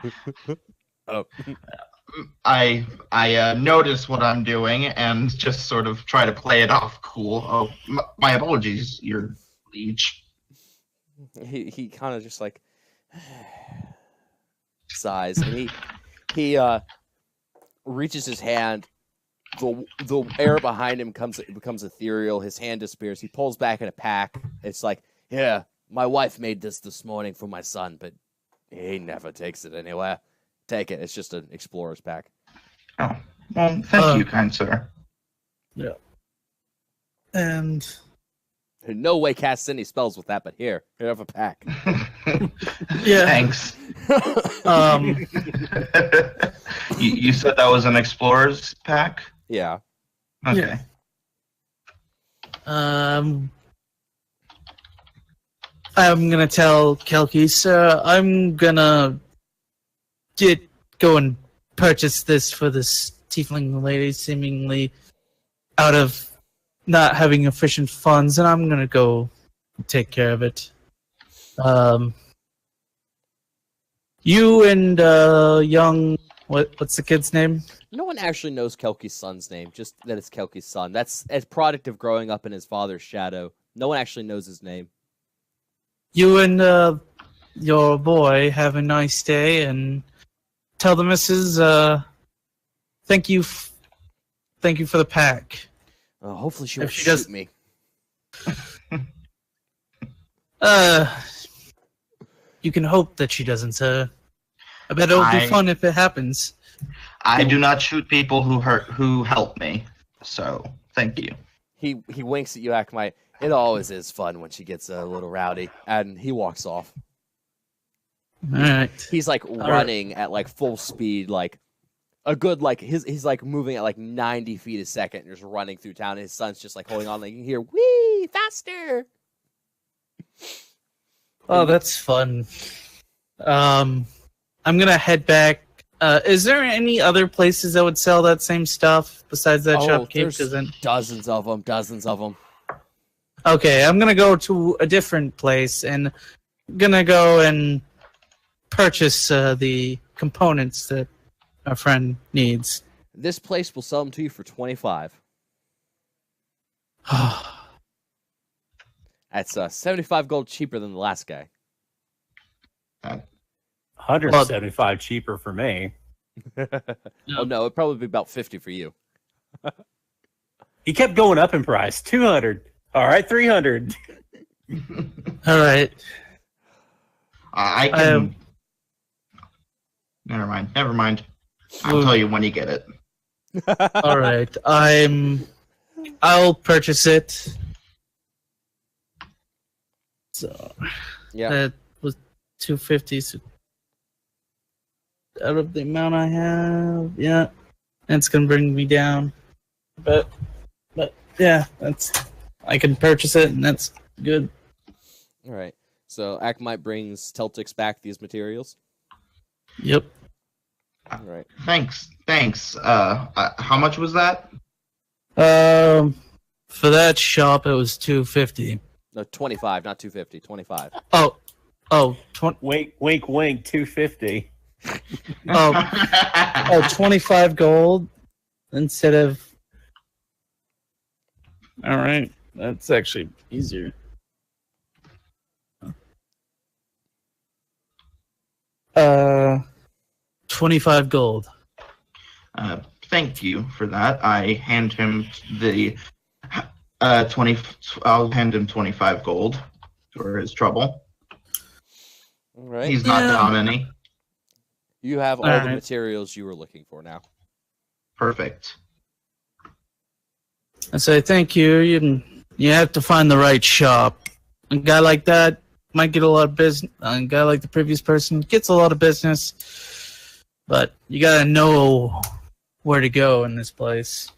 Oh. I notice what I'm doing and just sort of try to play it off cool. Oh, my apologies, your liege. He kind of just like sighs, and he reaches his hand. The air behind him becomes ethereal. His hand disappears. He pulls back in a pack. It's like, yeah, my wife made this morning for my son, but he never takes it anywhere. Take it. It's just an explorer's pack. Oh, well, thank you, kind sir. Yeah. And In no way casts any spells with that, but here you have a pack. yeah, Thanks. You said that was an explorer's pack? Yeah. Okay. Yeah. I'm gonna tell Kelky, sir, I'm gonna go and purchase this for this tiefling lady, seemingly out of not having efficient funds, and I'm gonna go take care of it. You and young, what's the kid's name? No one actually knows Kelky's son's name, just that it's Kelky's son. That's a product of growing up in his father's shadow. No one actually knows his name. You and your boy have a nice day, and tell the missus thank you for the pack. Hopefully she If won't she shoot does- me. You can hope that she doesn't, sir. I bet it'll be fun if it happens. I do not shoot people who help me, so thank you. He winks at you, Akamite. It always is fun when she gets a little rowdy, and he walks off. All right. He's like running at like full speed, like a good like he's like moving at like 90 feet a second, and just running through town. And his son's just like holding on, like you can hear "Wee faster." Oh, that's fun. I'm gonna head back. Is there any other places that would sell that same stuff besides that shopkeep? There's 'Cause then- dozens of them. Okay, I'm gonna go to a different place and gonna go and purchase the components that our friend needs. This place will sell them to you for 25. That's 75 gold cheaper than the last guy. 175 cheaper for me. Oh no, it'd probably be about 50 for you. He kept going up in price. 200. All right, 300. All right. I can. Never mind. I'll tell you when you get it. All right. I'll purchase it. So Yeah. that was 250. So out of the amount I have, yeah, that's gonna bring me down. But yeah, I can purchase it, and that's good. All right. So Akamite brings Teltix back these materials. Yep. All right. Thanks. How much was that? For that shop, it was 250. No, 25, not 250. 25. Oh, Wink, wink, wink. 250. 25 gold instead of. All right, that's actually easier. 25 gold. Thank you for that. I hand him the 20. I'll hand him 25 gold for his trouble. All right. He's not down any. You have all All the right. materials you were looking for now. Perfect. I say thank you. You have to find the right shop. A guy like that might get a lot of business. A guy like the previous person gets a lot of business, but you gotta know where to go in this place.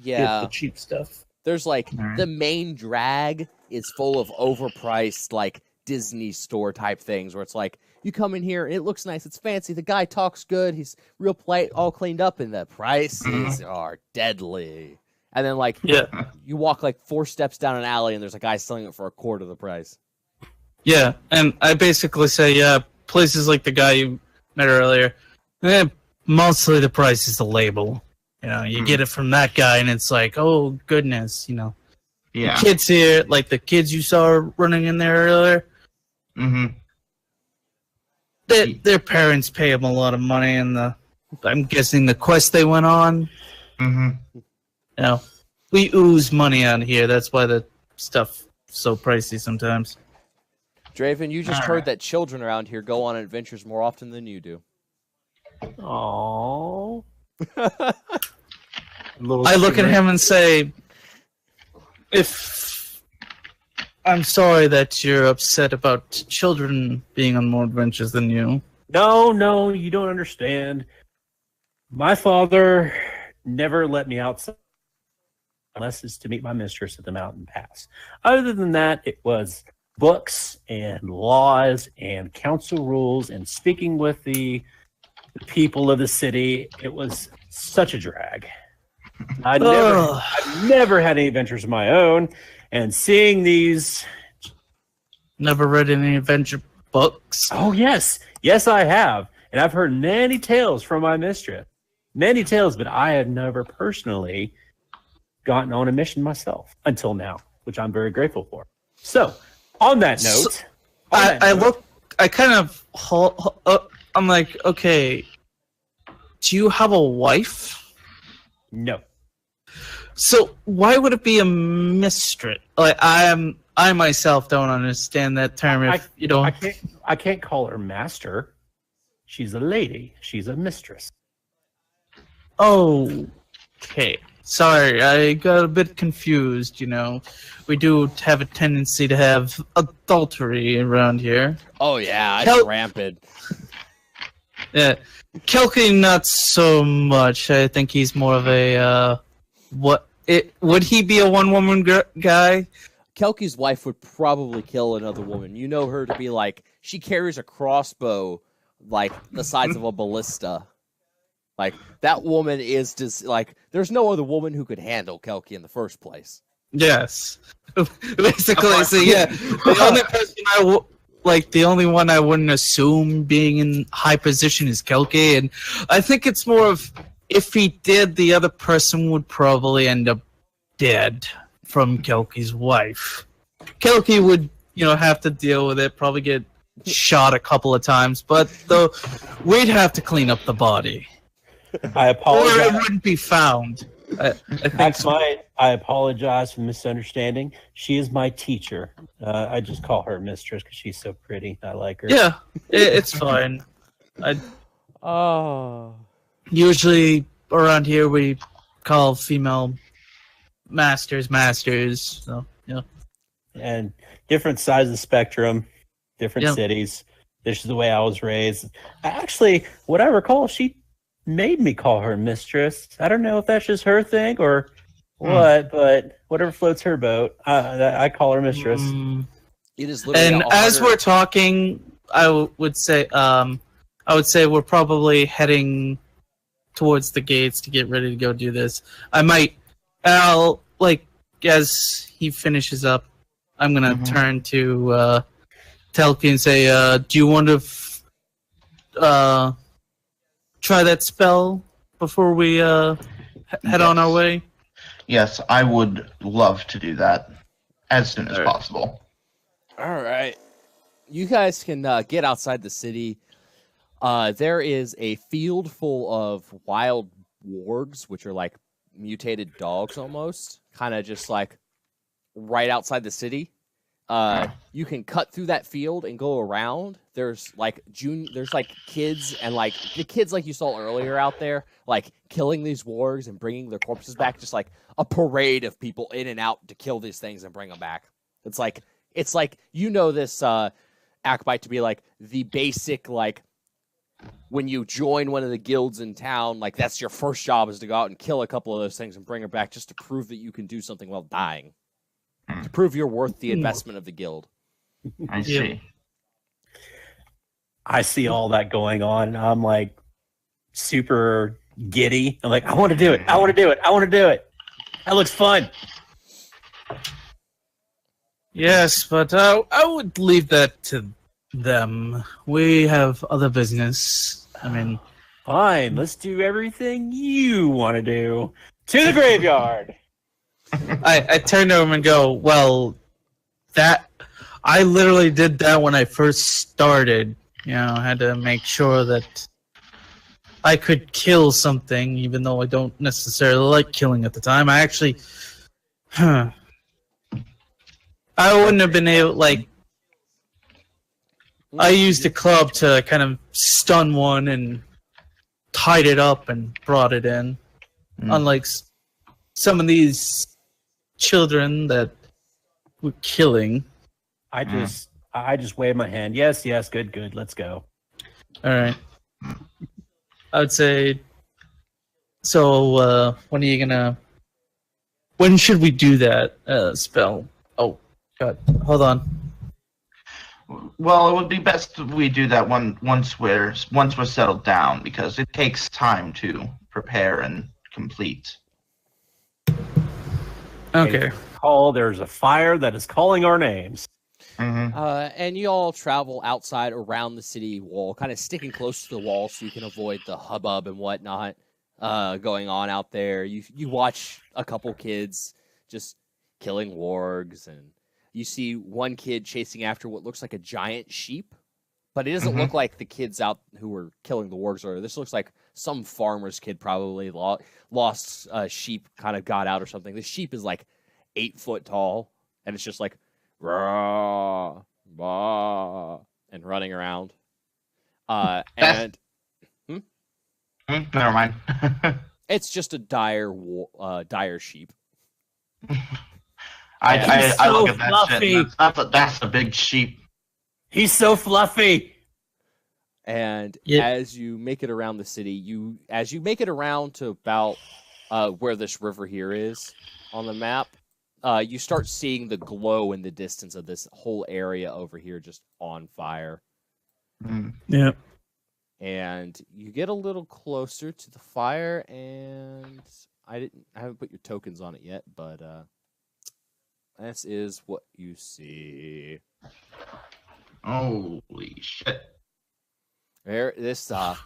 Get Yeah. the cheap stuff. There's like All right. the main drag is full of overpriced like Disney store type things where it's like you come in here and it looks nice, it's fancy, the guy talks good, he's real polite, all cleaned up, and the prices are deadly. And then like you walk like 4 steps down an alley and there's a guy selling it for a quarter of the price. Yeah, and I basically say, places like the guy you met earlier, mostly the price is the label. You know, you get it from that guy, and it's like, oh goodness, you know. Yeah. The kids here, like the kids you saw running in there earlier. Their parents pay them a lot of money, and I'm guessing the quest they went on. You know, we ooze money out here. That's why the stuff's so pricey sometimes. Draven, you just heard that children around here go on adventures more often than you do. Aww. I look at him and say, if I'm sorry that you're upset about children being on more adventures than you. No, you don't understand. My father never let me outside unless it's to meet my mistress at the mountain pass. Other than that, it was books and laws and council rules and speaking with the people of the city. It was such a drag. I've never had any adventures of my own, and seeing these... Never read any adventure books? Oh, yes. Yes, I have. And I've heard many tales from my mistress. Many tales, but I have never personally gotten on a mission myself until now, which I'm very grateful for. So, on that note... I'm like, okay, do you have a wife? No. So why would it be a mistress? Like I myself don't understand that term. If you don't, I can't call her master. She's a lady. She's a mistress. Oh, okay. Sorry, I got a bit confused. You know, we do have a tendency to have adultery around here. Oh yeah, it's rampant. Yeah, Kelky not so much. I think he's more of a would he be a one-woman guy? Kelky's wife would probably kill another woman. You know her to be like, she carries a crossbow like the size of a ballista. Like, that woman is just like, there's no other woman who could handle Kelky in the first place. Yes. Basically, so yeah, the only person the only one I wouldn't assume being in high position is Kelky, and I think it's more of, if he did, the other person would probably end up dead from Kelky's wife. Kelky would, have to deal with it, probably get shot a couple of times, but we'd have to clean up the body. I apologize. Or it wouldn't be found. I apologize for the misunderstanding. She is my teacher. I just call her mistress because she's so pretty. I like her. Yeah, it's fine. Usually around here we call female masters. So yeah. And different sides of the spectrum, different cities. This is the way I was raised. Actually, what I recall, she made me call her mistress. I don't know if that's just her thing or what, but whatever floats her boat, I call her mistress. It is literally. And as we're talking, I would say we're probably heading towards the gates to get ready to go do this. As he finishes up, I'm gonna turn to Telky and say, do you want to try that spell before we head on our way? Yes, I would love to do that as soon as possible. All right. You guys can get outside the city. There is a field full of wild wargs, which are like mutated dogs almost, kind of just like right outside the city. You can cut through that field and go around. There's like kids and like the kids like you saw earlier out there, like killing these wargs and bringing their corpses back. Just like a parade of people in and out to kill these things and bring them back. It's like this Akbite to be like the basic, like when you join one of the guilds in town, like that's your first job is to go out and kill a couple of those things and bring them back just to prove that you can do something while dying. To prove you're worth the investment of the guild. I see. I see all that going on, and I'm like super giddy. I'm like, I want to do it. I want to do it. I want to do it. That looks fun. Yes, but I would leave that to them. We have other business. I mean, Fine, let's do everything you want to do. To the graveyard. I turn to him and go, well, that I literally did that when I first started. You know, I had to make sure that I could kill something, even though I don't necessarily like killing at the time. I actually, I wouldn't have been able, like, I used a club to kind of stun one and tied it up and brought it in. Unlike some of these children that we're killing. I just wave my hand. Yes, good. Let's go. All right. I would say. So, when are you gonna? When should we do that spell? Oh, God, hold on. Well, it would be best if we do that once we're settled down, because it takes time to prepare and complete. Okay. There's a fire that is calling our names. Mm-hmm. And you all travel outside around the city wall, kind of sticking close to the wall so you can avoid the hubbub and whatnot going on out there. You watch a couple kids just killing wargs, and you see one kid chasing after what looks like a giant sheep, but it doesn't look like the kids out who were killing the wargs earlier. This looks like some farmer's kid probably lost a sheep, kind of got out or something. The sheep is like 8 foot tall, and it's just like rah, bah, and running around. Never mind. It's just a dire sheep. I so look at that fluffy. shit. That's a big sheep. He's so fluffy. And Yep. as you make it around the city, as you make it around to about where this river here is on the map, you start seeing the glow in the distance of this whole area over here just on fire. Yeah. And you get a little closer to the fire, and I haven't put your tokens on it yet, but this is what you see. Holy shit! This the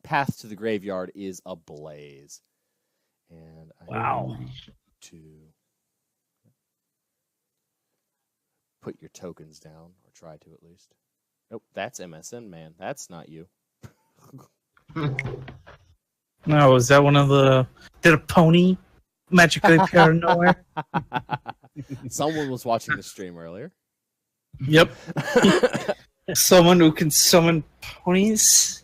path to the graveyard is ablaze, and Wow. I need to put your tokens down, or try to at least. Nope, that's MSN man. That's not you. No, is that one of the? Did a pony magically appear out of nowhere? Someone was watching the stream earlier. Yep. Someone who can summon ponies.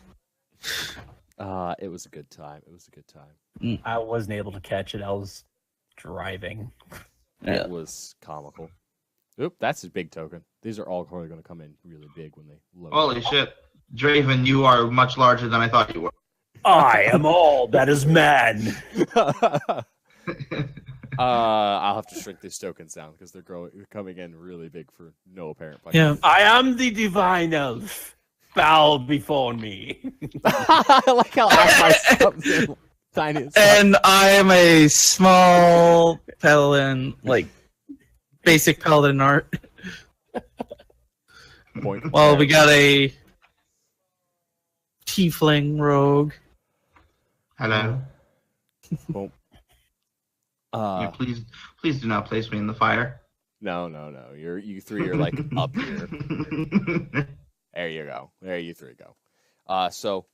It was a good time. It was a good time. I wasn't able to catch it. I was driving. Yeah. It was comical. Oop, that's a big token. These are all probably going to come in really big when they load. Holy shit, Draven, you are much larger than I thought you were. I am all that is man. I'll have to shrink these tokens down because they're coming in really big for no apparent point. Yeah. I am the divine elf. Bow before me. I like how I myself tiny. And I am a small paladin, like basic paladin art. Point. Well, we got a tiefling rogue. Hello. Boom. Please do not place me in the fire. No. You three are like up here. There you go. There you three go. So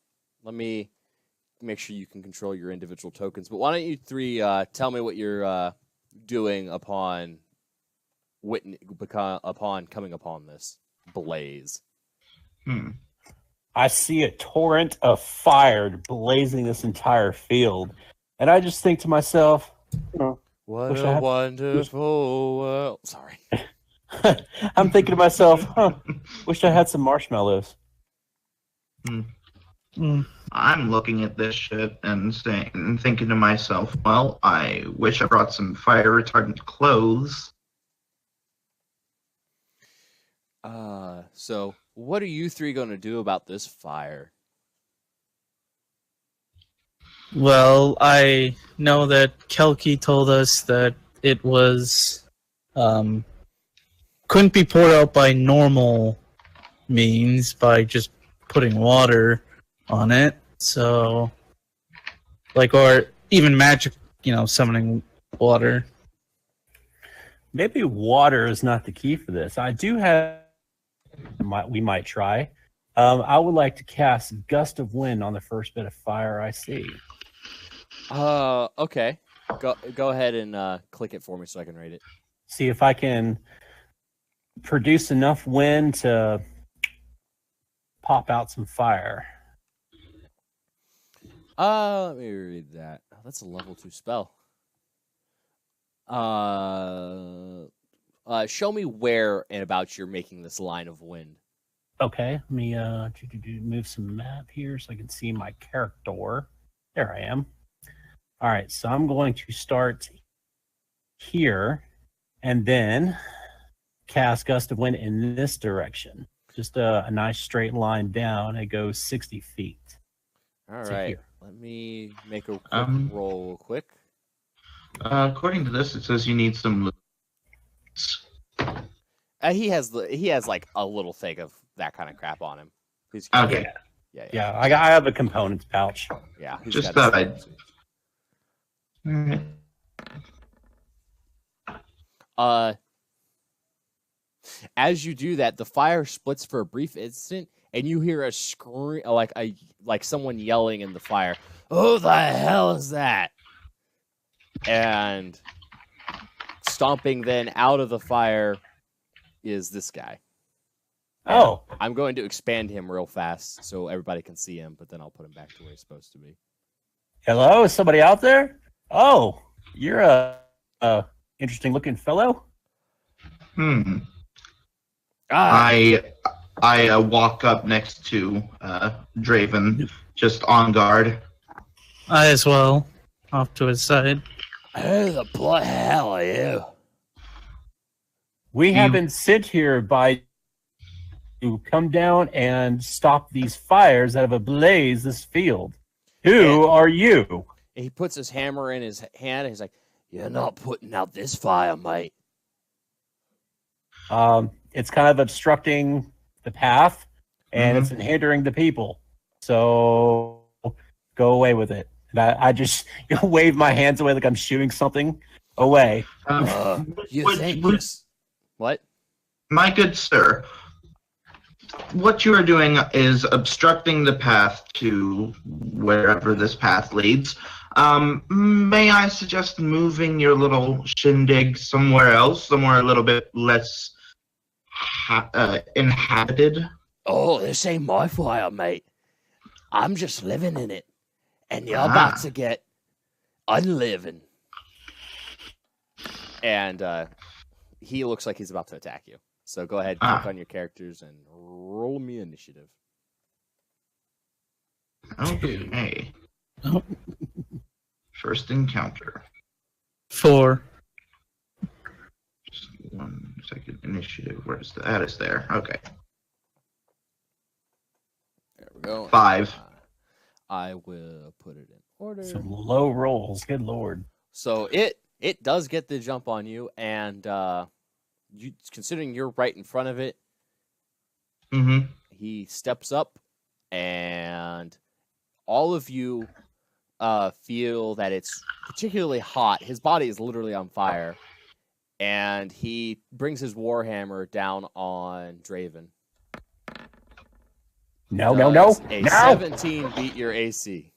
let me make sure you can control your individual tokens. But why don't you three tell me what you're doing upon coming upon this blaze? I see a torrent of fire blazing this entire field, and I just think to myself, What Wish I a had- wonderful world. Sorry. I'm thinking to myself, wish I had some marshmallows. I'm looking at this shit and thinking to myself, well, I wish I brought some fire retardant clothes. So what are you three going to do about this fire? Well, I know that Kelki told us that it was couldn't be poured out by normal means by just putting water on it. So, like, or even magic, summoning water. Maybe water is not the key for this. I do have. We might try. I would like to cast Gust of Wind on the first bit of fire I see. Okay. Go ahead and click it for me so I can read it. See if I can produce enough wind to pop out some fire. Let me read that. Oh, that's a level 2 spell. Show me where and about you're making this line of wind. Okay, let me move some map here so I can see my character. There I am. All right, so I'm going to start here and then cast Gust of Wind in this direction. Just a nice straight line down. It goes 60 feet. All to right. here. Let me make a quick roll real quick. According to this, it says you need some. He has like a little thing of that kind of crap on him. Okay. Yeah, I have a components pouch. Yeah. Just thought I'd. Alright. As you do that, the fire splits for a brief instant, and you hear a scream, like someone yelling in the fire. Who the hell is that? And stomping then out of the fire is this guy. Oh, I'm going to expand him real fast so everybody can see him, but then I'll put him back to where he's supposed to be. hello, is somebody out there? Oh, you're a interesting looking fellow. I walk up next to Draven, just on guard. I as well, off to his side. Who the bloody hell are you? We have been sent here by to come down and stop these fires that have ablaze this field. Who are you? He puts his hammer in his hand, and he's like, "You're not putting out this fire, mate." It's kind of obstructing the path, and it's hindering the people. So go away with it. And I just wave my hands away like I'm shooting something away. What? My good sir, what you are doing is obstructing the path to wherever this path leads. May I suggest moving your little shindig somewhere else, somewhere a little bit less inhabited? Oh, this ain't my fire, mate. I'm just living in it. And you're about to get unliving. And he looks like he's about to attack you. So go ahead, click on your characters and roll me initiative. Okay. First encounter. 4. Just 1 second. Initiative. Where's the? That is there. Okay. There we go. 5. I will put it in order. Some low rolls. Good lord. So it does get the jump on you, and you, considering you're right in front of it, he steps up, and all of you feel that it's particularly hot. His body is literally on fire, and he brings his warhammer down on Draven. No. A 17 beat your AC.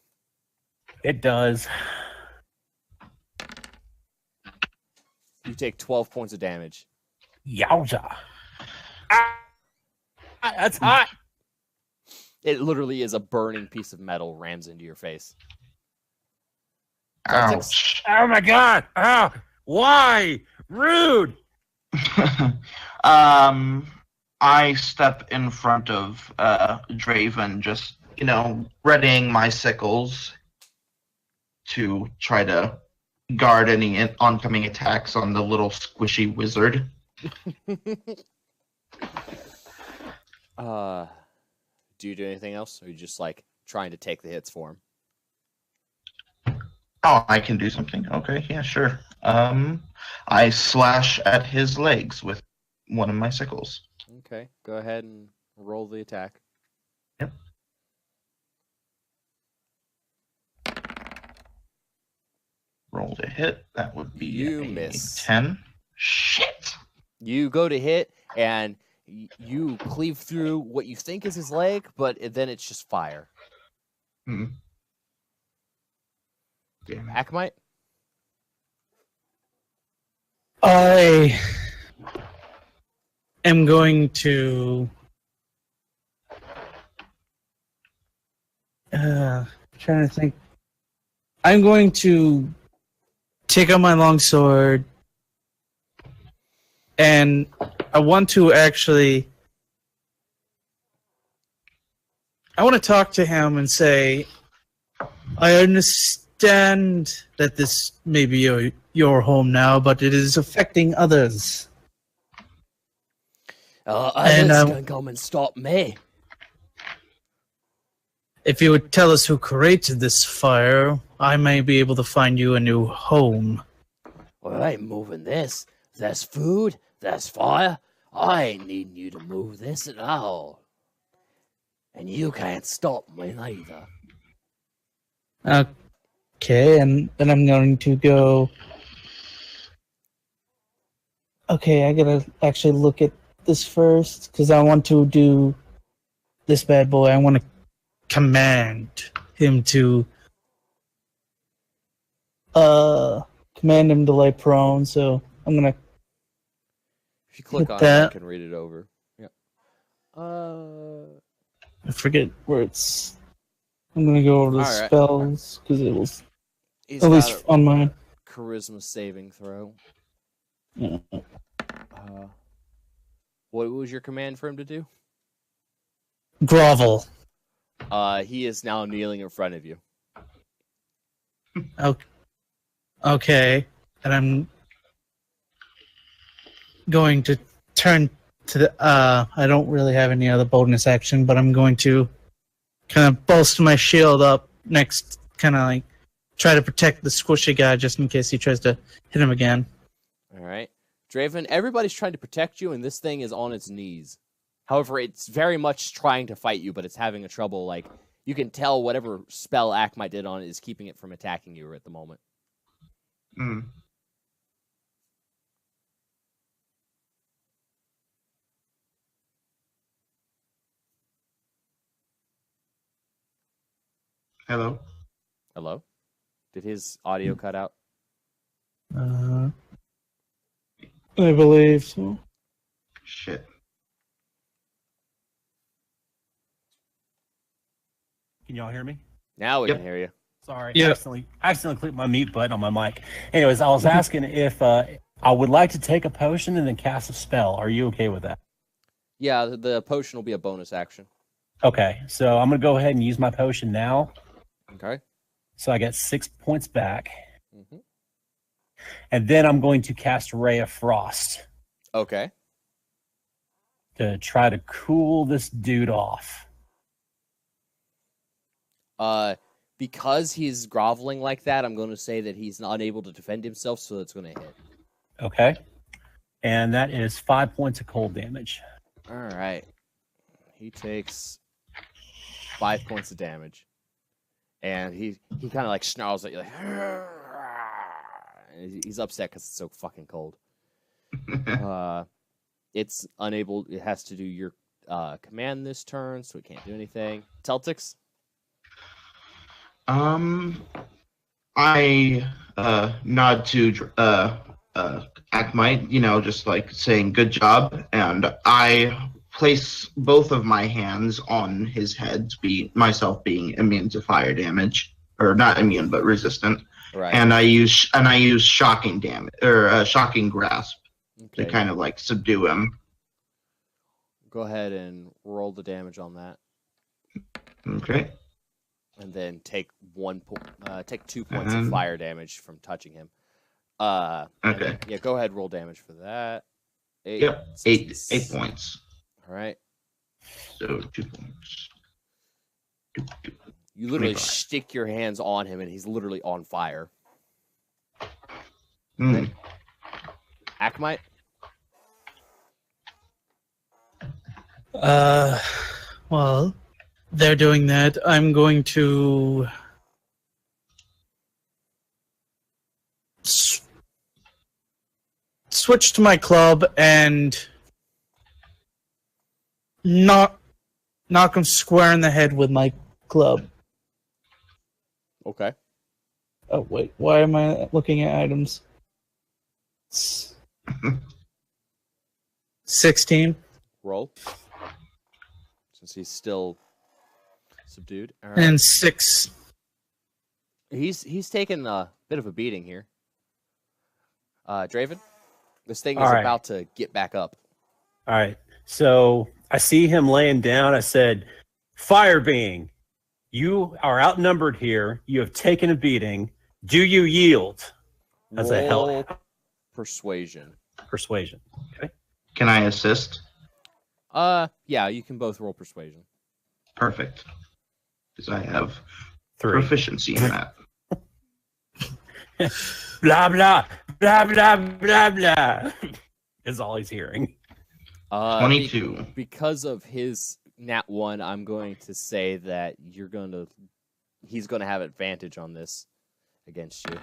It does. You take 12 points of damage. Yowza. That's hot. It literally is a burning piece of metal rams into your face. Ouch. Oh my god. Oh, why? Rude. I step in front of Draven, just, readying my sickles to try to guard any oncoming attacks on the little squishy wizard. Do you do anything else, or are you just like trying to take the hits for him? Oh, I can do something. Okay, yeah, sure. I slash at his legs with one of my sickles. Okay, go ahead and roll the attack. Yep. Roll to hit. That would be You a miss. 10. Shit. You go to hit, and you cleave through what you think is his leg, but then it's just fire. Hmm. Damn it. Akamite? I am going to trying to think. I'm going to take out my longsword, and I want to talk to him and say, I understand that this may be your home now, but it is affecting others. Others can come and stop me. If you would tell us who created this fire, I may be able to find you a new home. Well, I ain't moving this. There's food, there's fire. I ain't needing you to move this at all. And you can't stop me neither. Okay, and then I'm going to go... Okay, I gotta actually look at this first, because I want to do this bad boy. I want to command him to... command him to lay prone, so I'm gonna... If you click Hit on that. it, I can read it over. Yeah. I forget where it's... I'm gonna go over the Alright. spells, because it was He's at got least a on mine. charisma saving throw. Yeah. What was your command for him to do? Grovel. He is now kneeling in front of you. Okay, and I'm going to turn to the... I don't really have any other bonus action, but I'm going to kind of bolster my shield up next, kind of like try to protect the squishy guy just in case he tries to hit him again. All right. Draven, everybody's trying to protect you, and this thing is on its knees. However, it's very much trying to fight you, but it's having a trouble. Like, you can tell whatever spell Akamite did on it is keeping it from attacking you at the moment. Mm. Hello? Hello? Did his audio cut out? I believe so. Shit. Can y'all hear me? Now we Yep. can hear you. Sorry, Yeah. accidentally clicked my mute button on my mic. Anyways, I was asking if I would like to take a potion and then cast a spell. Are you okay with that? Yeah, the potion will be a bonus action. Okay, so I'm gonna go ahead and use my potion now. Okay. So I get 6 points back, Mm-hmm. and then I'm going to cast Ray of Frost Okay. to try to cool this dude off. Because he's groveling like that, I'm going to say that he's not able to defend himself, so it's going to hit. Okay, and that is 5 points of cold damage. All right. He takes 5 points of damage. And he kind of like snarls at you like, and he's upset because it's so fucking cold. It's unable. It has to do your command this turn, so it can't do anything. Celtics. I nod to Akamite, just like saying good job, and I place both of my hands on his head, myself being immune to fire damage, or not immune but resistant, Right. and I use shocking damage or shocking grasp to Okay. kind of like subdue him. Go ahead and roll the damage on that, Okay. and then take 2 points of fire damage from touching him. And Okay. then, yeah, go ahead. Roll damage for that. Yep. 8 points. All right. So 2 points. You literally 25. stick your hands on him, and he's literally on fire. Hmm. Akamite? Well, they're doing that. I'm going to switch to my club and knock him square in the head with my club. Okay. Oh, wait. Why am I looking at items? 16. Roll. Since he's still subdued. All right. And 6. He's taken a bit of a beating here. Draven, this thing is All right. about to get back up. All right. So I see him laying down. I said, Fire Being, you are outnumbered here. You have taken a beating. Do you yield? As a Roll hell persuasion. persuasion. Okay. Can I assist? Yeah, you can both roll persuasion. Perfect. Because I have 3. proficiency in that. Blah, blah, blah, blah, blah, blah. Is all he's hearing. 22. Because of his nat 1, I'm going to say that he's gonna have advantage on this against you.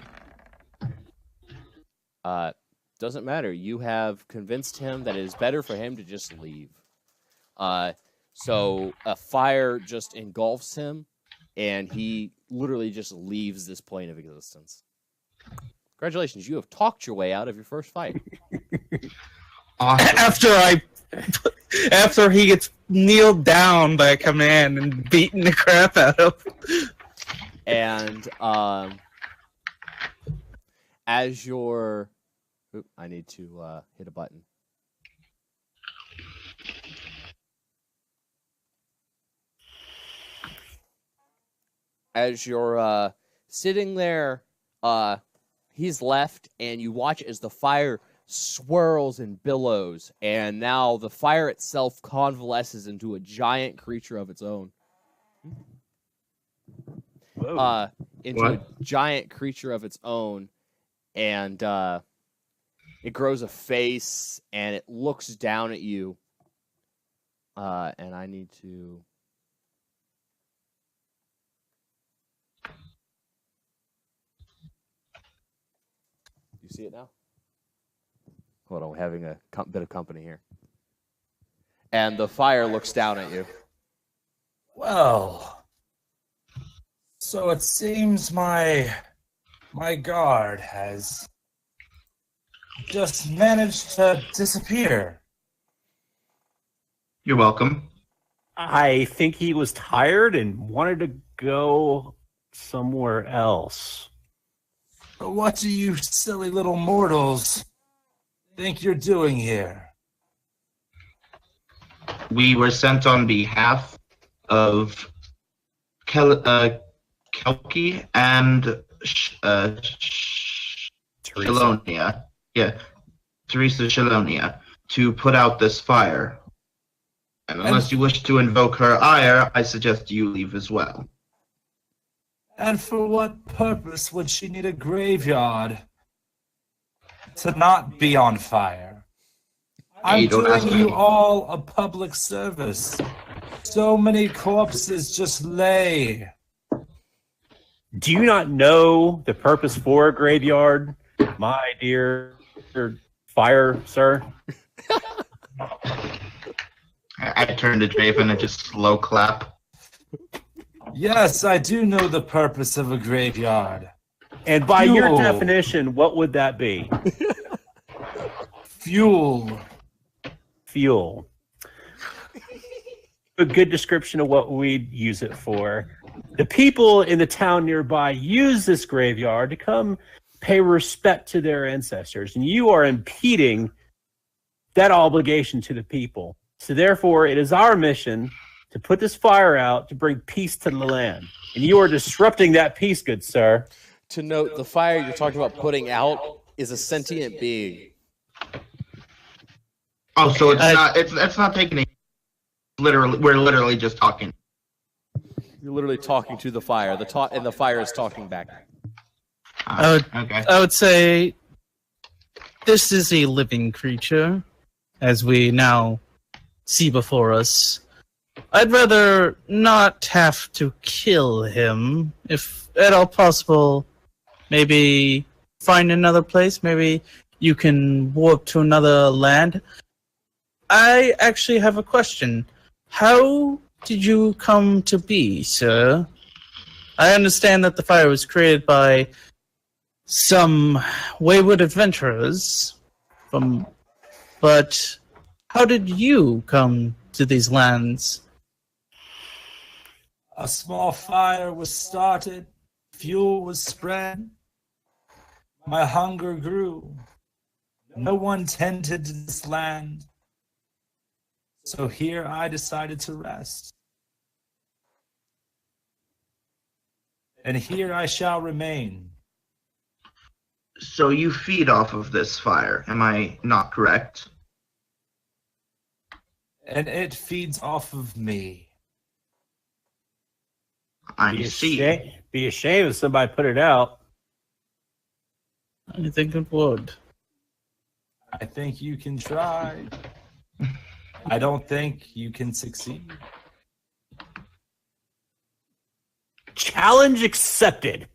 Doesn't matter. You have convinced him that it is better for him to just leave. So a fire just engulfs him, and he literally just leaves this plane of existence. Congratulations, you have talked your way out of your first fight. Awesome. After he gets kneeled down by a command and beaten the crap out of. And as your... Oop, I need to hit a button. As you're sitting there, he's left, and you watch as the fire swirls and billows, and now the fire itself convalesces into a giant creature of its own. Into What? a giant creature of its own, and it grows a face, and it looks down at you. And I need to... You see it now? Hold on, we're having a bit of company here. And the fire looks down at you. Well, so it seems my guard has just managed to disappear. You're welcome. I think he was tired and wanted to go somewhere else. But what do you silly little mortals think you're doing here? We were sent on behalf of Kelki and Shalonia. Yeah, Teresa Shalonia, to put out this fire. And unless you wish to invoke her ire, I suggest you leave as well. And for what purpose would she need a graveyard to not be on fire? I'm don't ask doing you me. all a public service. So many corpses just lay. Do you not know the purpose for a graveyard, my dear fire, sir? I turned to Draven and just slow clap. Yes, I do know the purpose of a graveyard. And by your Fuel. definition, what would that be? Fuel. Fuel. A good description of what we'd use it for. The people in the town nearby use this graveyard to come pay respect to their ancestors, and you are impeding that obligation to the people. So therefore, it is our mission to put this fire out to bring peace to the land. And you are disrupting that peace, good sir. To note, the fire you're talking about putting out is a sentient being. Oh, so it's not taking we're literally just talking. You're literally talking to the fire. And the fire is talking back. Okay. I would say this is a living creature, as we now see before us. I'd rather not have to kill him, if at all possible. Maybe find another place. Maybe you can warp to another land. I actually have a question. How did you come to be, sir? I understand that the fire was created by some wayward adventurers, but how did you come to these lands? A small fire was started, fuel was spread, my hunger grew. No one tended to this land, so here I decided to rest. And here I shall remain. So you feed off of this fire, am I not correct? And it feeds off of me. I see. Be ashamed if somebody put it out. I think it would. I think you can try. I don't think you can succeed. Challenge accepted.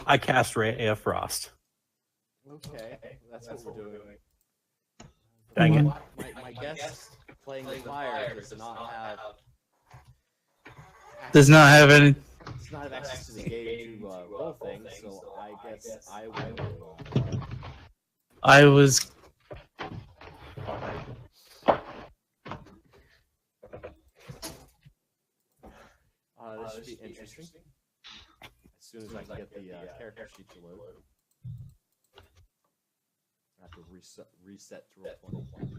I cast Ray of Frost. Okay, that's what we're doing. Dang it. My guess playing the fire does Does not have any. not have access to the game to roll things, so I guess I will. I was. This should be interesting. As soon as I can get the character sheet to load. I have to reset to roll 20.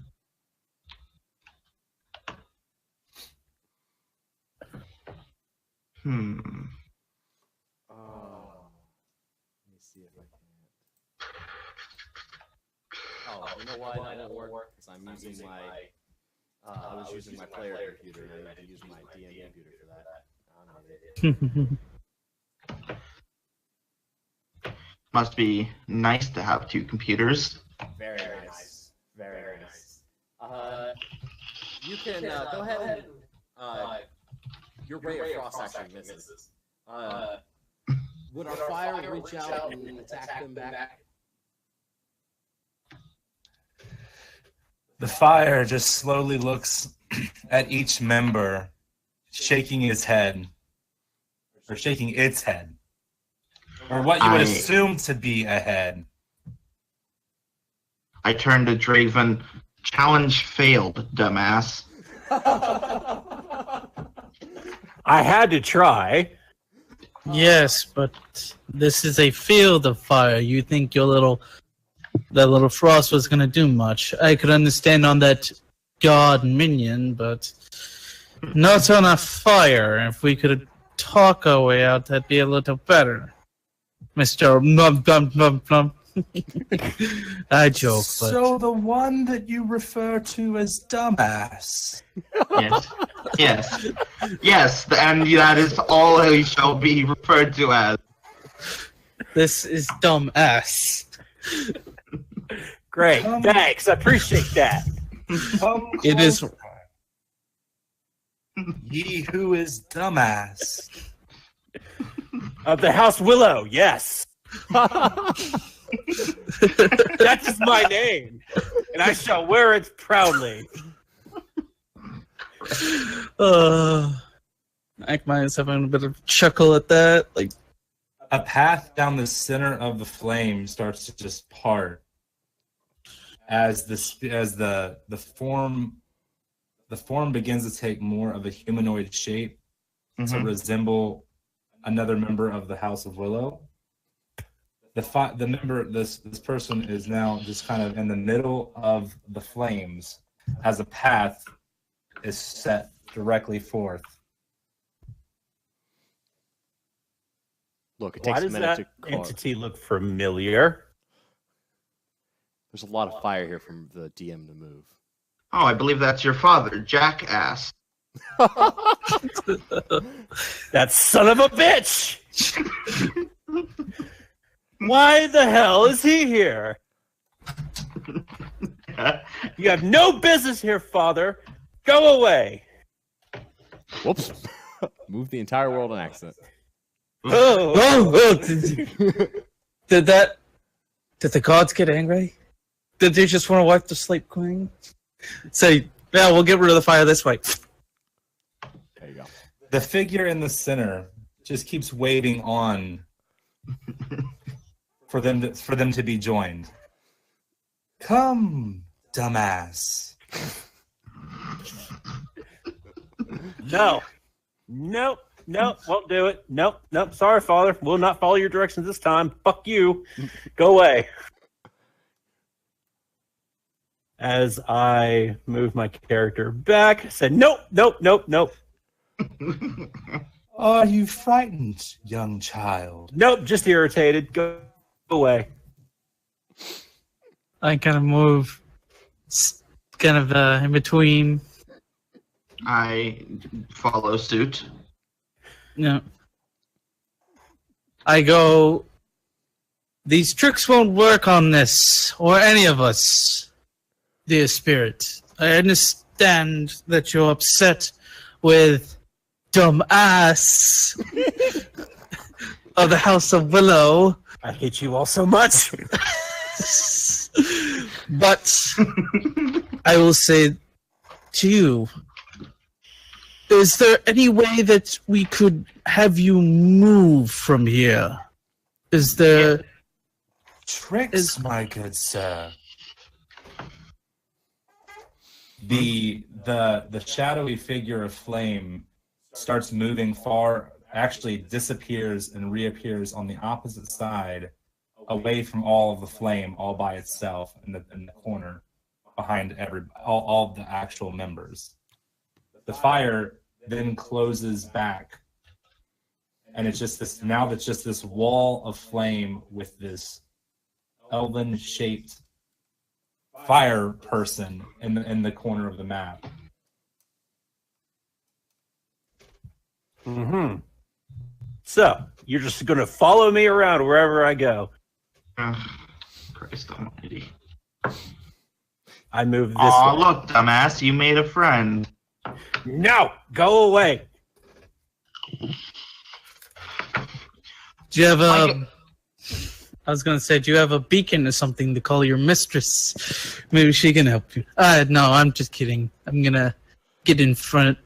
Let me see if I can. Oh, you know why that won't work? Because I'm using my. I was using my player computer, and I had to use my DM computer for that. I'm an idiot. Must be nice to have two computers. Very nice. Very nice. You can go ahead and your Ray of Frost actually misses. Would our fire reach out and attack them back? The fire just slowly looks at each member, shaking his head, or shaking its head, or what you would assume to be a head. I turned to Draven. Challenge failed, dumbass. I had to try. Yes, but this is a field of fire. You think that little frost was gonna do much? I could understand on that god minion, but not on a fire. If we could talk our way out, that'd be a little better, Mister. I joke, but So the one that you refer to as dumbass. Yes, and that is all he shall be referred to as. this is dumbass. Great. Thanks. I appreciate that. It is. Ye who is dumbass. Of the House Willow, yes. That is my name, and I shall wear it proudly. Akmai is having a bit of chuckle at that. Like, A path down the center of the flame starts to just part as the form begins to take more of a humanoid shape to resemble another member of the House of Willow. This person is now just kind of in the middle of the flames as a path is set directly forth. Look, it Why takes a does minute that to carve. entity look familiar? There's a lot of fire here from the DM to move. Oh, I believe that's your father, Jackass. That son of a bitch! Why the hell is he here? You have no business here, father. Go away. Whoops. Move the entire world in accident. Oh, did the gods get angry? Did they just want to wipe the Sleep Queen? Say, yeah, we'll get rid of the fire this way. There you go. The figure in the center just keeps waiting on for them to be joined. Come, dumbass. No. Nope. Nope. Won't do it. Nope. Nope. Sorry, father. Will not follow your directions this time. Fuck you. Go away. As I move my character back, I said, nope, nope, nope, nope. Are you frightened, young child? Nope, just irritated. Go away. I kind of move kind of in between. I follow suit. No. I go, these tricks won't work on this, or any of us, dear spirit. I understand that you're upset with dumb ass of the House of Willow. I hate you all so much. But I will say to you, is there any way that we could have you move from here? Is there... Tricks, my good sir. The shadowy figure of flame starts moving far, actually disappears and reappears on the opposite side, away from all of the flame, all by itself in the corner behind all of the actual members. The fire then closes back, and it's just this. Now it's just this wall of flame with this elven-shaped fire person in the corner of the map. Mm-hmm. So you're just gonna follow me around wherever I go. Christ almighty. I move this Aw, way. look, dumbass, you made a friend. No, go away. Do you have a... I was going to say, do you have a beacon or something to call your mistress? Maybe she can help you. No, I'm just kidding. I'm going to get in front,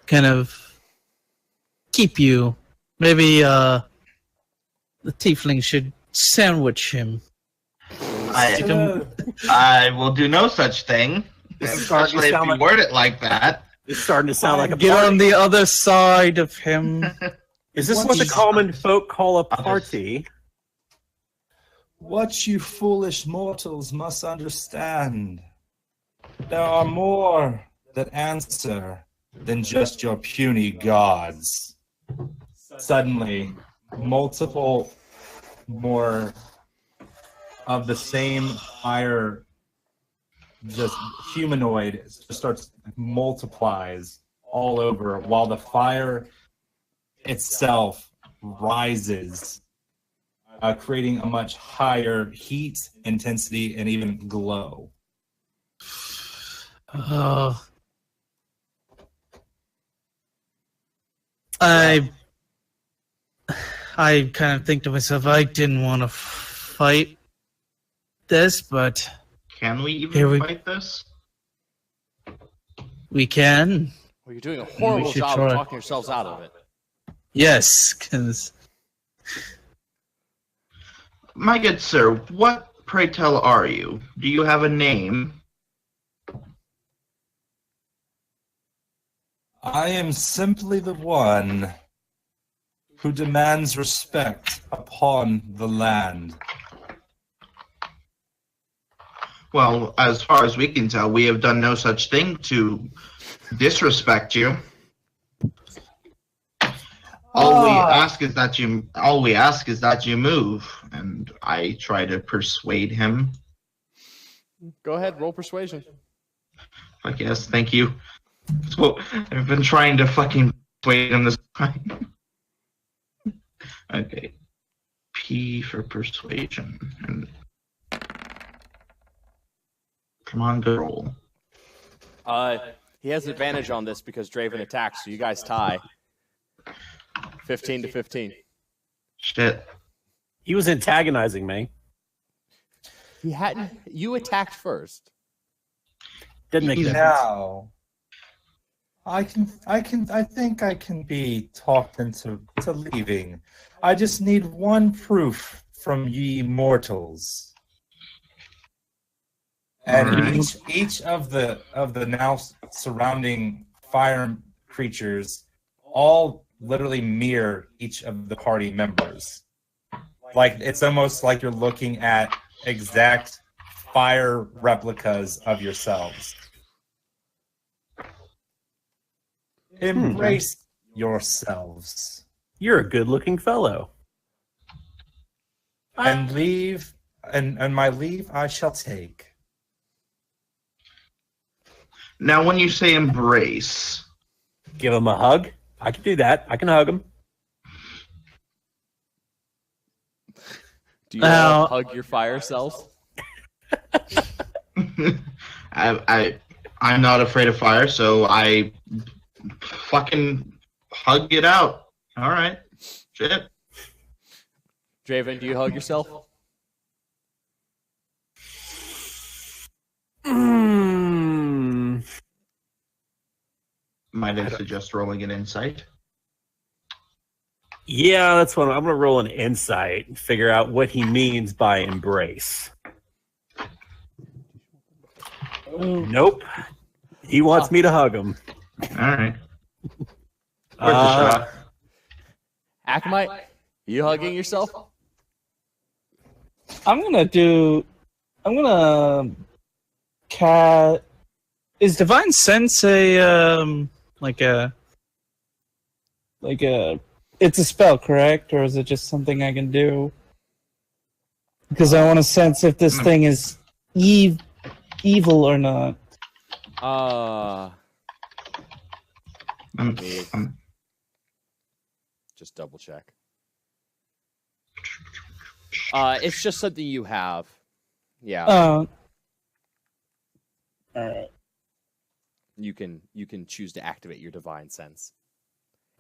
kind of keep you. Maybe the tiefling should sandwich him. I will do no such thing. Especially if you word it like that. It's starting to sound like a Get party. on the other side of him. Is this what the common folk call a party? What you foolish mortals must understand. There are more that answer than just your puny gods. Suddenly, multiple more of the same fire, just humanoid, just starts multiplies all over, while the fire itself rises, creating a much higher heat, intensity, and even glow. I kind of think to myself, I didn't want to fight this, but Can we even fight this? we can. Well, you're doing a horrible should job try. of talking yourselves out of it. Yes, because My good sir, what, pray tell, are you? Do you have a name? I am simply the one who demands respect upon the land. Well, as far as we can tell, we have done no such thing to disrespect you. All we ask is that you move, and I try to persuade him. Go ahead, roll persuasion. Fuck yes, thank you. So I've been trying to fucking persuade him this time. Okay. P for persuasion. And come on, girl. He has advantage on this because Draven attacks, so you guys tie. 15 to 15. Shit. He was antagonizing me. He hadn't. You attacked first. Didn't make a difference. Now, I think I can be talked into leaving. I just need one proof from ye mortals. And Alright. each of the now surrounding fire creatures all literally mirror each of the party members. Like it's almost like you're looking at exact fire replicas of yourselves. Embrace yourselves You're a good-looking fellow. and leave, and my leave I shall take. Now, when you say embrace, Give him a hug. I can do that. I can hug him. Do you all Now- hug your fire selves? I'm not afraid of fire, so I fucking hug it out. All right. Shit. Draven, do you hug yourself? Might I suggest rolling an insight? Yeah, that's what I'm going to roll an insight and figure out what he means by embrace. Nope. He wants me to hug him. All right. Worth a shot. Akamite, you hugging yourself? I'm gonna cat. Is Divine Sense a it's a spell, correct? Or is it just something I can do? Because I want to sense if this thing is evil or not. Just double check. It's just something you have. Yeah. Alright. You can choose to activate your divine sense.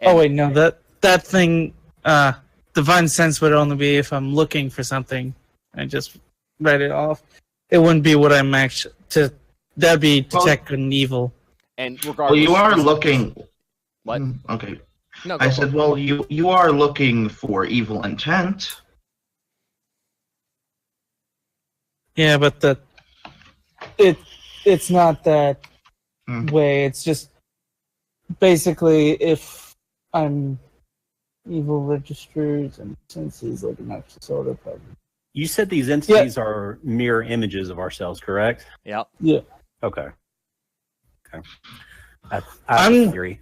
Oh wait, no, that thing Divine Sense would only be if I'm looking for something. I just read it off. It wouldn't be what I'm actually that'd be detect good and evil. And Well, regardless, you are looking. What? Okay. No, go I for said, it. well, you are looking for evil intent. Yeah, but it's not that Hmm. way. It's just basically if I'm evil registers and senses like an extra sort of You said these entities are mirror images of ourselves, correct? Yep. Yeah. Okay. Okay. I have a theory.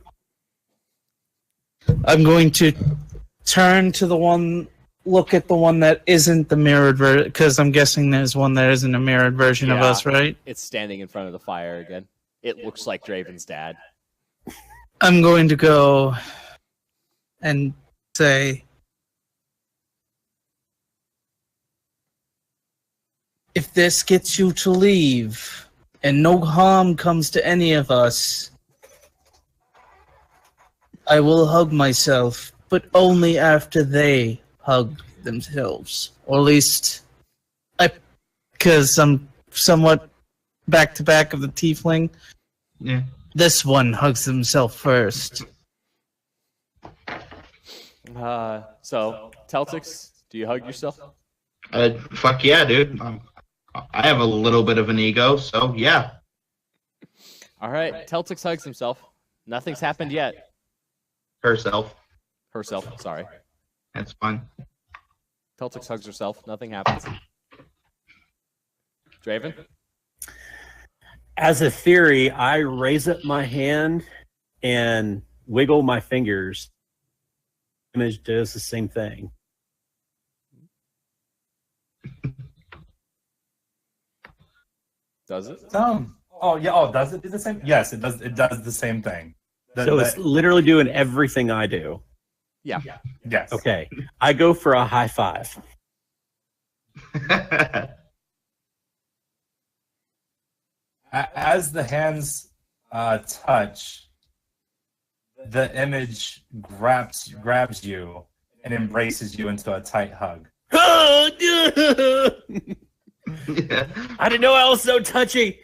I'm going to turn to look at the one that isn't the mirrored version, because I'm guessing there's one that isn't a mirrored version of Yeah. us, right? It's standing in front of the fire again. It looks like Draven's dad. I'm going to go and say, if this gets you to leave and no harm comes to any of us, I will hug myself, but only after they hug themselves. Or at least, because I'm somewhat back to back of the tiefling. Yeah. This one hugs himself first. So Celtics, do you hug yourself? Fuck yeah, dude. I have a little bit of an ego, so yeah. All right. Celtics hugs himself. Nothing's happened yet. Herself. Herself. Sorry. That's fine. Celtics hugs herself. Nothing happens. Draven. As a theory, I raise up my hand and wiggle my fingers. Image does the same thing. Does it? Oh yeah. Oh, does it do the same? Yes, it does. It does the same thing. So it's literally doing everything I do. Yeah. Yes. Okay. I go for a high five. As the hands touch, the image grabs you and embraces you into a tight hug. I didn't know I was so touchy.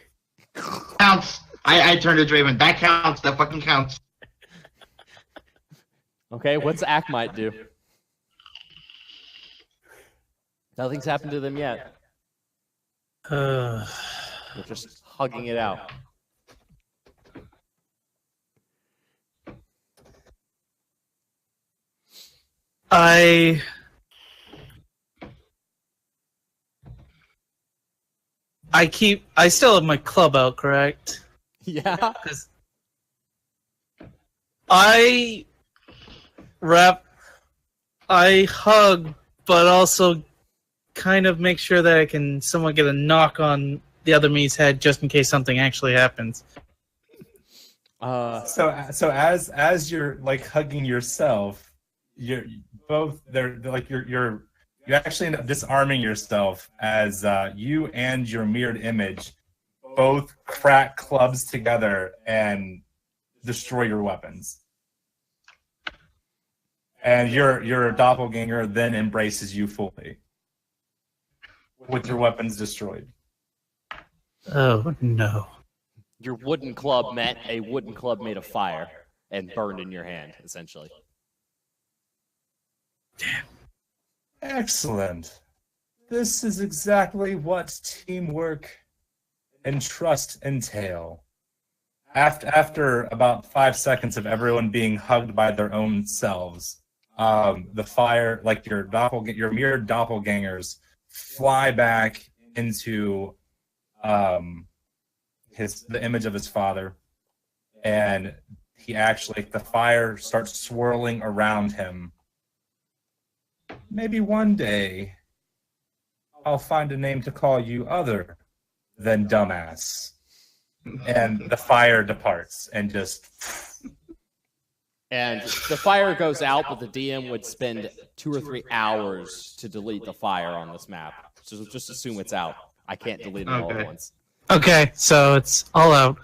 Counts. I turned to Draven. That counts. That fucking counts. Okay, what's Akmite do? Nothing's happened to them yet. They're just hugging it out. I still have my club out, correct? Yeah. 'Cause I hug, but also kind of make sure that I can somewhat get a knock on the other me's head just in case something actually happens. So as you're like hugging yourself, you're actually end up disarming yourself as you and your mirrored image both crack clubs together and destroy your weapons. And your doppelganger then embraces you fully with your weapons destroyed. Oh no. Your wooden club met a wooden club made of fire and burned in your hand, essentially. Excellent. This is exactly what teamwork and trust entail. After about 5 seconds of everyone being hugged by their own selves, the fire, like your mirrored doppelgangers, fly back into the image of his father, and the fire starts swirling around him. Maybe one day I'll find a name to call you other than dumbass. And the fire departs and just... And the fire goes out, but the DM would spend 2 or 3 hours to delete the fire on this map. So just assume it's out. I can't delete it all at once. Okay, so it's all out.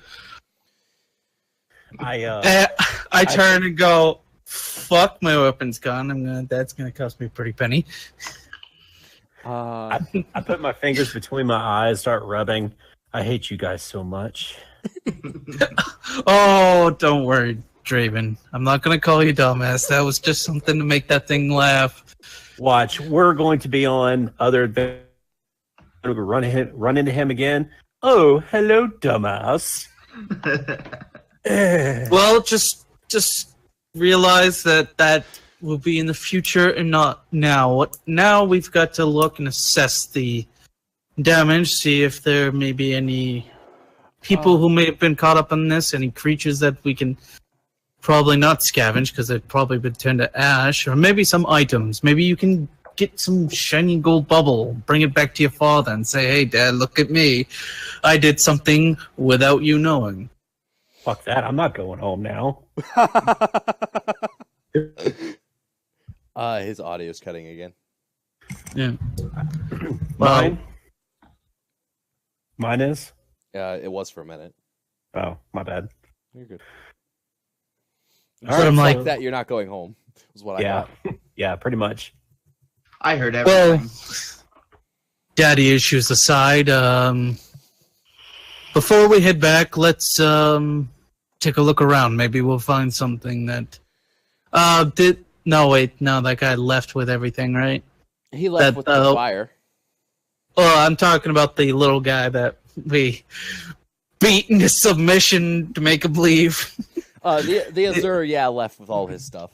I turn and go, fuck, my weapon's gone. That's gonna cost me a pretty penny. I put my fingers between my eyes, start rubbing. I hate you guys so much. Oh, don't worry, Draven. I'm not gonna call you dumbass. That was just something to make that thing laugh. Watch, we're going to be on other adventures. Run into him again. Oh, hello, dumbass. Well, just realize that will be in the future and not now. Now we've got to look and assess the damage, see if there may be any people who may have been caught up in this, any creatures that we can probably not scavenge because they've probably been turned to ash, or maybe some items. Maybe you can get some shiny gold bubble, bring it back to your father and say, hey, Dad, look at me. I did something without you knowing. Fuck that. I'm not going home now. His audio's cutting again. Yeah. Mine is? It was for a minute. Oh, my bad. You're good. All right, I'm Like like, that, you're not going home. Was what I Yeah. got. Yeah, pretty much. I heard everything. well, daddy issues aside, before we head back, let's take a look around. Maybe we'll find something that that guy left with everything, right? He left with the fire. Oh, I'm talking about the little guy that we beat into submission to make him leave. The Azure, left with all his stuff.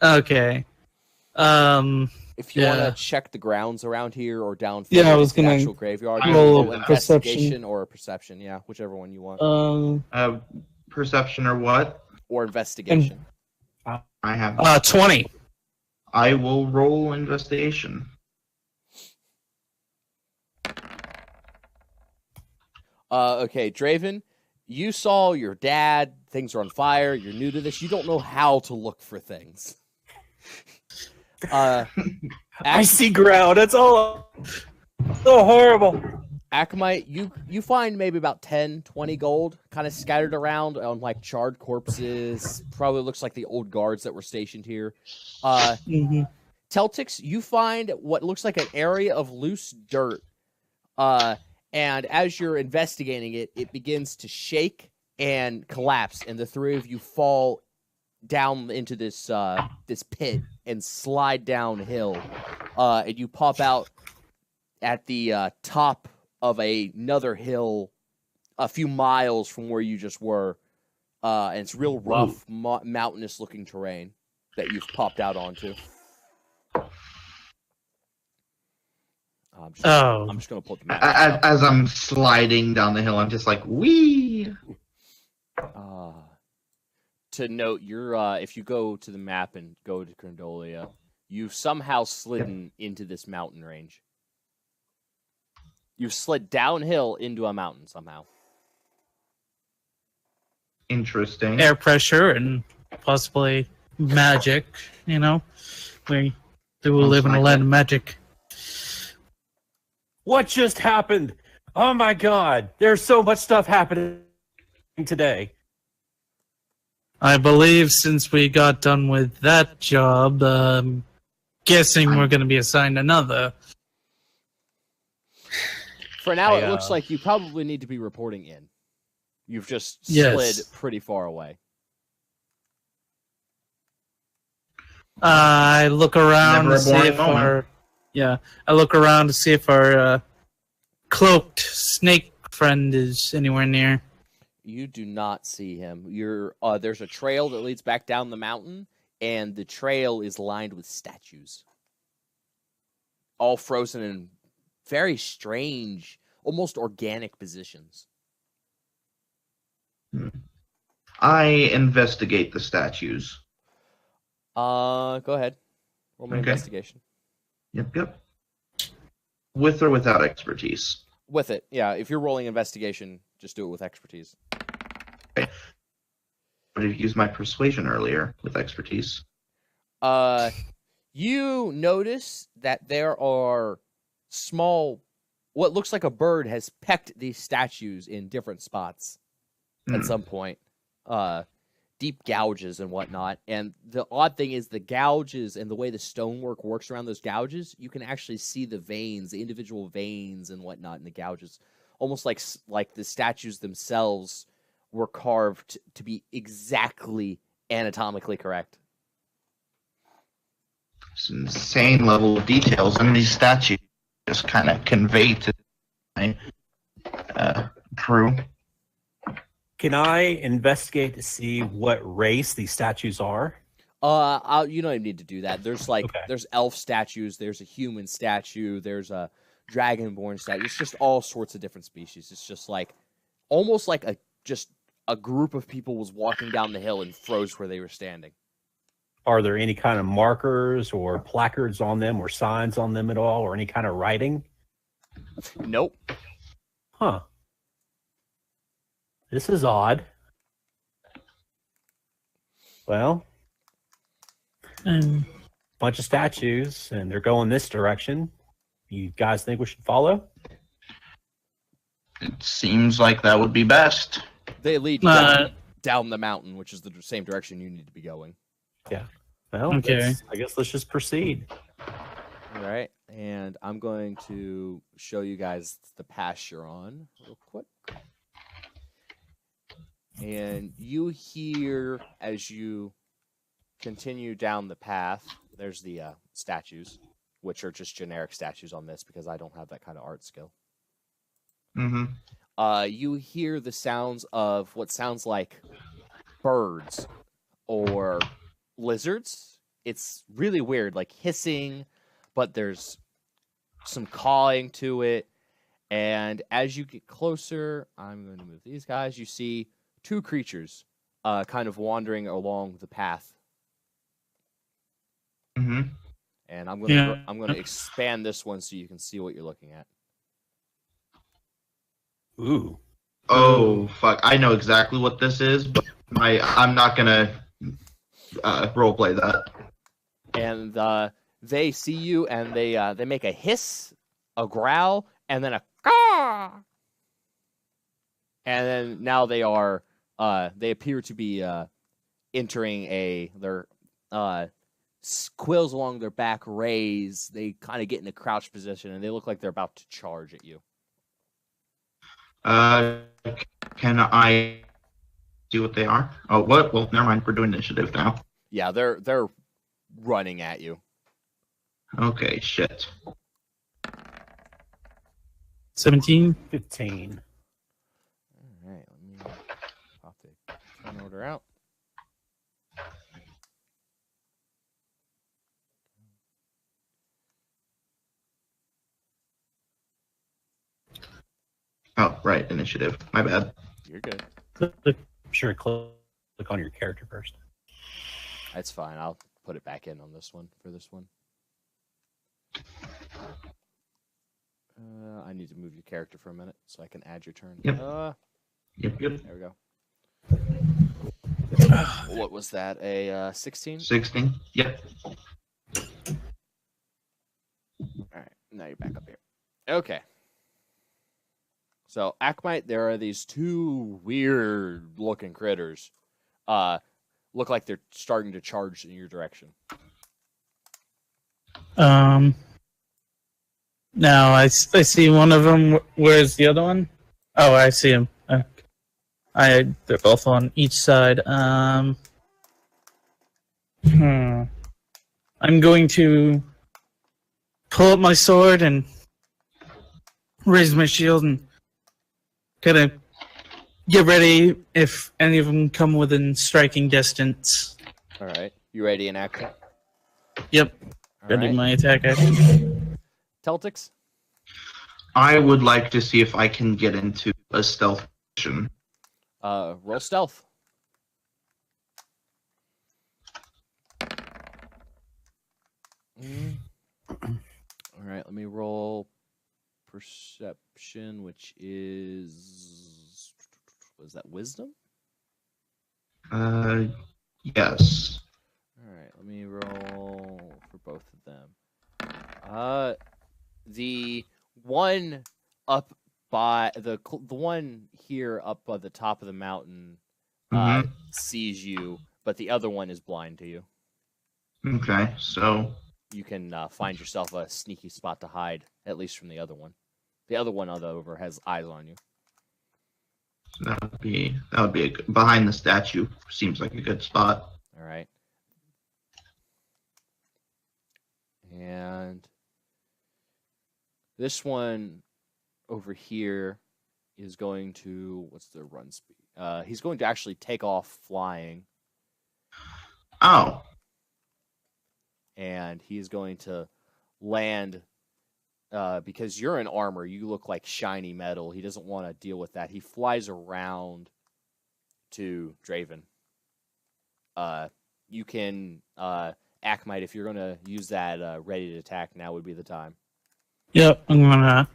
Okay. If you want to check the grounds around here or down I was the gonna actual graveyard, roll roll perception. investigation or perception, whichever one you want. Perception or what? Or investigation. I have. 20. I will roll investigation. Okay, Draven, you saw your dad. Things are on fire. You're new to this. You don't know how to look for things. I see ground. That's all. So horrible. Akamite, you find maybe about 10, 20 gold kind of scattered around on like charred corpses. Probably looks like the old guards that were stationed here. Mm-hmm. Teltix, you find what looks like an area of loose dirt. And as you're investigating it, it begins to shake and collapse, and the three of you fall down into this this pit and slide downhill. And you pop out at the top of another hill a few miles from where you just were. And it's real rough, mountainous-looking terrain that you've popped out onto. I'm just going to put the map up. As I'm sliding down the hill, I'm just like, wee. To note, you're if you go to the map and go to Condolia, you've somehow slidden into this mountain range. You've slid downhill into a mountain somehow. Interesting. Air pressure and possibly magic. You know, we do live in a land of magic. What just happened? Oh my god. There's so much stuff happening today. I believe since we got done with that job, guessing we're going to be assigned another. For now, it looks like you probably need to be reporting in. You've just slid pretty far away. I look around to see if I look around to see if our cloaked snake friend is anywhere near. You do not see him. There's a trail that leads back down the mountain, and the trail is lined with statues. All frozen in very strange, almost organic positions. I investigate the statues. Go ahead. Roll my investigation. Yep. With or without expertise? With it, yeah. If you're rolling investigation, just do it with expertise. Okay. But I used my persuasion earlier with expertise. You notice that there are small, what looks like a bird has pecked these statues in different spots at some point. Deep gouges and whatnot. And the odd thing is the gouges and the way the stonework works around those gouges, you can actually see the veins, the individual veins and whatnot in the gouges. Almost like the statues themselves were carved to be exactly anatomically correct. It's an insane level of details. I mean, these statues just kind of convey to my crew. Can I investigate to see what race these statues are? You don't even need to do that. There's there's elf statues, there's a human statue, there's a dragonborn statue. It's just all sorts of different species. It's just like almost like a group of people was walking down the hill and froze where they were standing. Are there any kind of markers or placards on them or signs on them at all, or any kind of writing? Nope. Huh. This is odd. Well, bunch of statues, and they're going this direction. You guys think we should follow? It seems like that would be best. They lead down the mountain, which is the same direction you need to be going. Yeah. Well, okay. I guess let's just proceed. All right. And I'm going to show you guys the pass you're on real quick. And you hear, as you continue down the path, there's the statues, which are just generic statues on this because I don't have that kind of art skill. Mm-hmm. You hear the sounds of what sounds like birds or lizards. It's really weird, like hissing, but there's some cawing to it. And as you get closer, I'm going to move these guys. You see two creatures kind of wandering along the path. Mm-hmm. And I'm going to expand this one so you can see what you're looking at. Ooh. Oh fuck! I know exactly what this is, but I'm not gonna roleplay that. And they see you, and they make a hiss, a growl, and then a caw. And then now they appear to be entering their quills along their back raise. They kind of get in a crouch position, and they look like they're about to charge at you. Can I see what they are? Oh, what? Well, never mind. We're doing initiative now. Yeah, they're running at you. Okay, shit. 17. 15. All right, let me pop the turn order out. Oh, right, initiative. My bad. You're good. Sure, click on your character first. That's fine. I'll put it back in on this one for this one. I need to move your character for a minute so I can add your turn. Yep. Yep. There we go. What was that? A 16? 16. Yep. All right. Now you're back up here. Okay. So, Akmite, there are these two weird-looking critters. Look like they're starting to charge in your direction. Now I see one of them. Where's the other one? Oh, I see him. They're both on each side. I'm going to pull up my sword and raise my shield and kind of get ready if any of them come within striking distance. All right. You ready in action? Yep. All Ready right. my attack action. Celtics? I would like to see if I can get into a stealth position. Roll stealth. All right, let me roll perception, which is... Was that wisdom? Yes. All right, let me roll for both of them. The one up by the one here up by the top of the mountain sees you, but the other one is blind to you. Okay, so You can find yourself a sneaky spot to hide, at least from the other one. The other one on the over has eyes on you. that would be behind the statue. Seems like a good spot. All right. And this one over here is going to, what's the run speed? He's going to actually take off flying, Oh, and he is going to land because you're in armor. You look like shiny metal. He doesn't want to deal with that. He flies around to Draven. You can, Akmite, if you're going to use that ready to attack, now would be the time. Yep, I'm gonna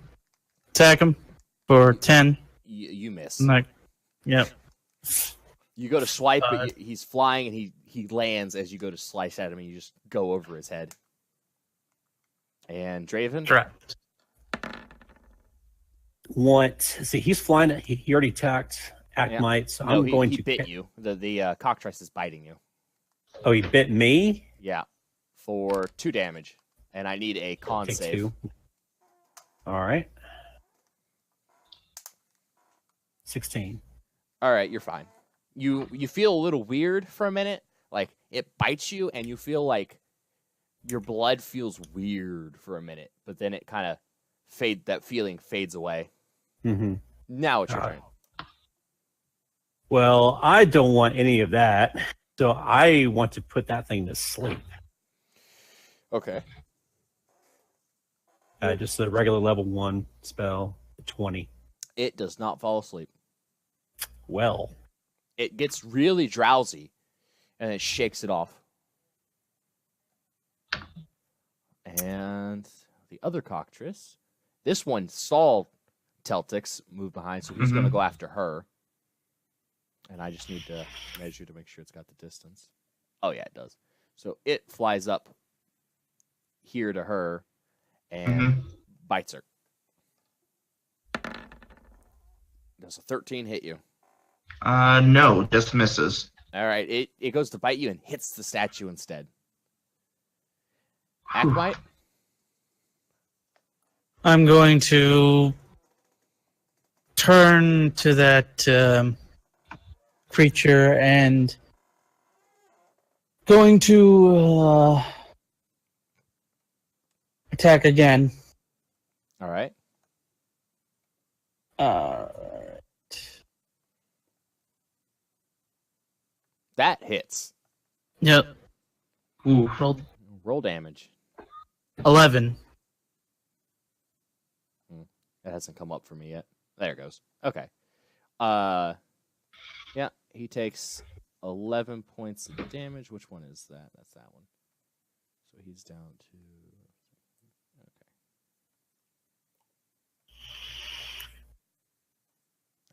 attack him for 10. You miss. Yep. You go to swipe, but he's flying, and he lands as you go to slice at him, and you just go over his head. And Draven? Trapped. See, he's flying. He already attacked Akmite, so No, I'm going he to bit you. The cockatrice is biting you. Oh, he bit me? Yeah, for 2 damage, and I need a con Take save. 2. All right. 16. All right, you're fine. You feel a little weird for a minute, like it bites you, and you feel like your blood feels weird for a minute, but then it kind of that feeling fades away. Mm-hmm. Now it's your All turn. Well, I don't want any of that, so I want to put that thing to sleep. Okay. Just a regular level 1 spell, 20. It does not fall asleep. Well, It gets really drowsy, and it shakes it off. And the other cockatrice, this one saw Celtics moved behind, so he's going to go after her. And I just need to measure to make sure it's got the distance. Oh, yeah, it does. So it flies up here to her and bites her. Does a 13 hit you? No, just misses. All right, it goes to bite you and hits the statue instead. Akmite? I'm going to turn to that creature and going to attack again. All right. That hits. Yep. Ooh. Roll damage. 11. That hasn't come up for me yet. There it goes. Okay. Yeah, he takes 11 points of damage. Which one is that? That's that one. So he's down to... Okay.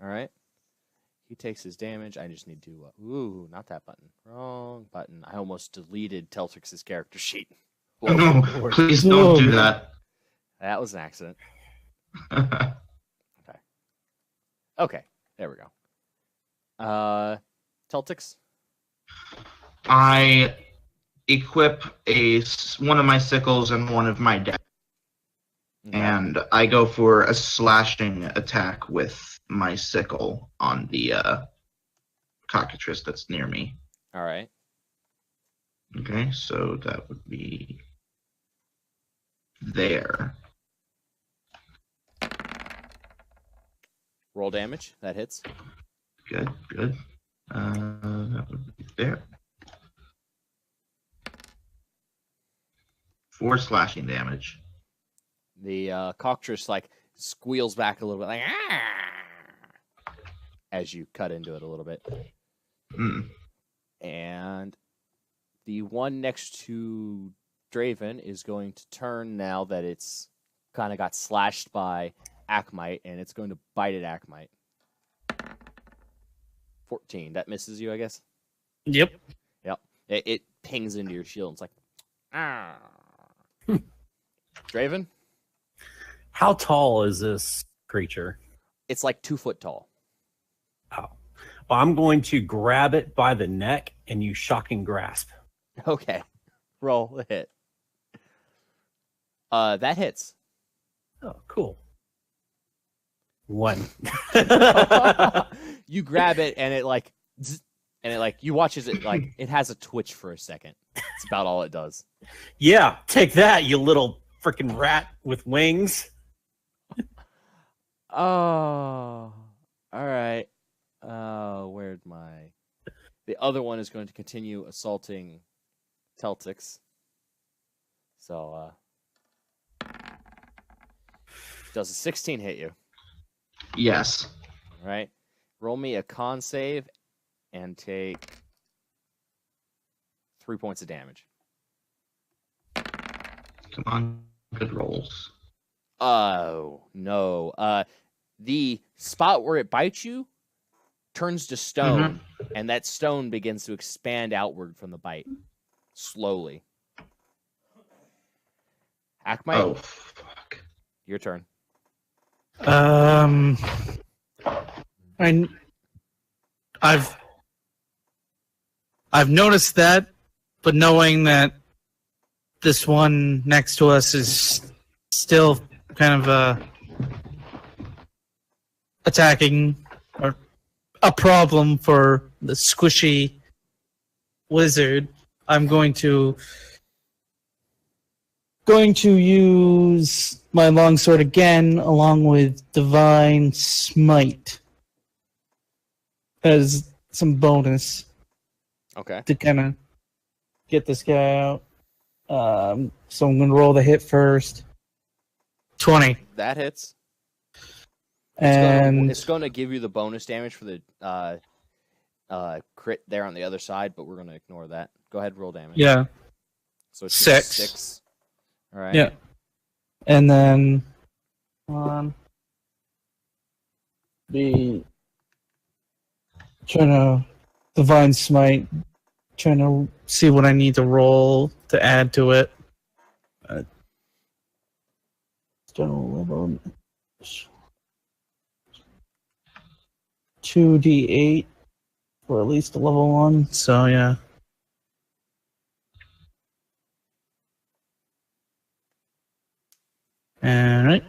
All right. He takes his damage. I just need to... ooh, not that button. Wrong button. I almost deleted Teltrix's character sheet. Whoa. No, please don't do that. That was an accident. Okay, there we go. Teltix? I equip one of my sickles and one of my daggers, and I go for a slashing attack with my sickle on the cockatrice that's near me. All right. Okay, so that would be there. Roll damage. That hits. Good, good. That would be there. 4 slashing damage. The cockatrice like squeals back a little bit, like as you cut into it a little bit. And the one next to Draven is going to turn now that it's kind of got slashed by Akmite, and it's going to bite at Akmite. 14. That misses you, I guess? Yep. Yep. It pings into your shield. It's like, Draven? How tall is this creature? It's like 2 foot tall. Oh. Well, I'm going to grab it by the neck and use shocking grasp. Okay. Roll the hit. That hits. Oh, cool. 1. You grab it and it like, zzz, and it like you watch as it like it has a twitch for a second. It's about all it does. Yeah, take that, you little freaking rat with wings. Oh, all right. Where'd my? The other one is going to continue assaulting Teltix. So, does a 16 hit you? Yes. All right. Roll me a con save and take 3 points of damage. Come on, good rolls. Oh, no. The spot where it bites you turns to stone, and that stone begins to expand outward from the bite. Slowly. Akmite, Oh, fuck. your turn. I've noticed that, but knowing that this one next to us is still kind of attacking or a problem for the squishy wizard, I'm going to use my longsword again along with divine smite as some bonus Okay. to kind of get this guy out. So I'm going to roll the hit first. 20. That hits. And it's going to give you the bonus damage for the crit there on the other side, but we're going to ignore that. Go ahead and roll damage. yeah, So it's 6. 6. All right. Yeah. And then 1, be trying to divine smite, trying to see what I need to roll to add to it. General level 2d8 for at least a level 1. So yeah. All right.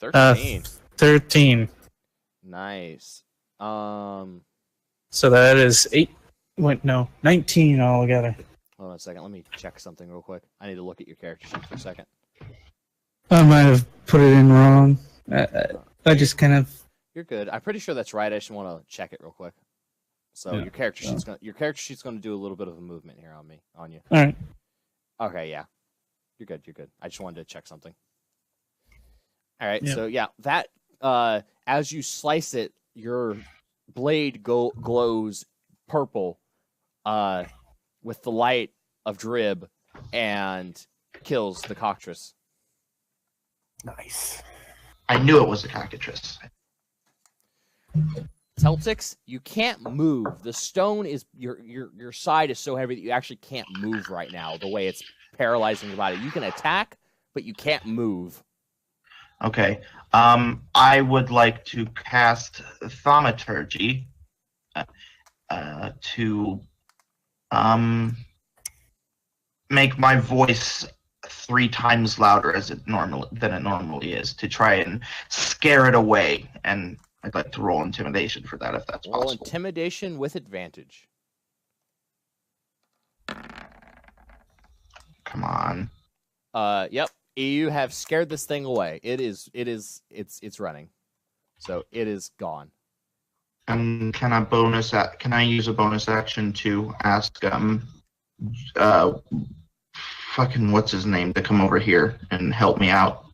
13. 13. Nice. So that is 8. Wait, no, 19 altogether. Hold on a second. Let me check something real quick. I need to look at your character sheet for a second. I might have put it in wrong. I just kind of. You're good. I'm pretty sure that's right. I just want to check it real quick. So Yeah. your character sheet's gonna do a little bit of a movement here on you. All right. Okay, yeah. You're good. You're good. I just wanted to check something. All right. Yeah. So yeah, that as you slice it, your blade glows purple with the light of Drib and kills the cockatrice. Nice. I knew it was a cockatrice. Celtics, you can't move. The stone is your side is so heavy that you actually can't move right now. The way it's paralyzing your body, you can attack, but you can't move. Okay. I would like to cast Thaumaturgy to make my voice 3 times louder than it normally is, to try and scare it away. And I'd like to roll intimidation for that, if that's Roll possible. intimidation with advantage. Come on. Yep. You have scared this thing away. It's running. So it is gone. And can I use a bonus action to ask fucking what's his name to come over here and help me out?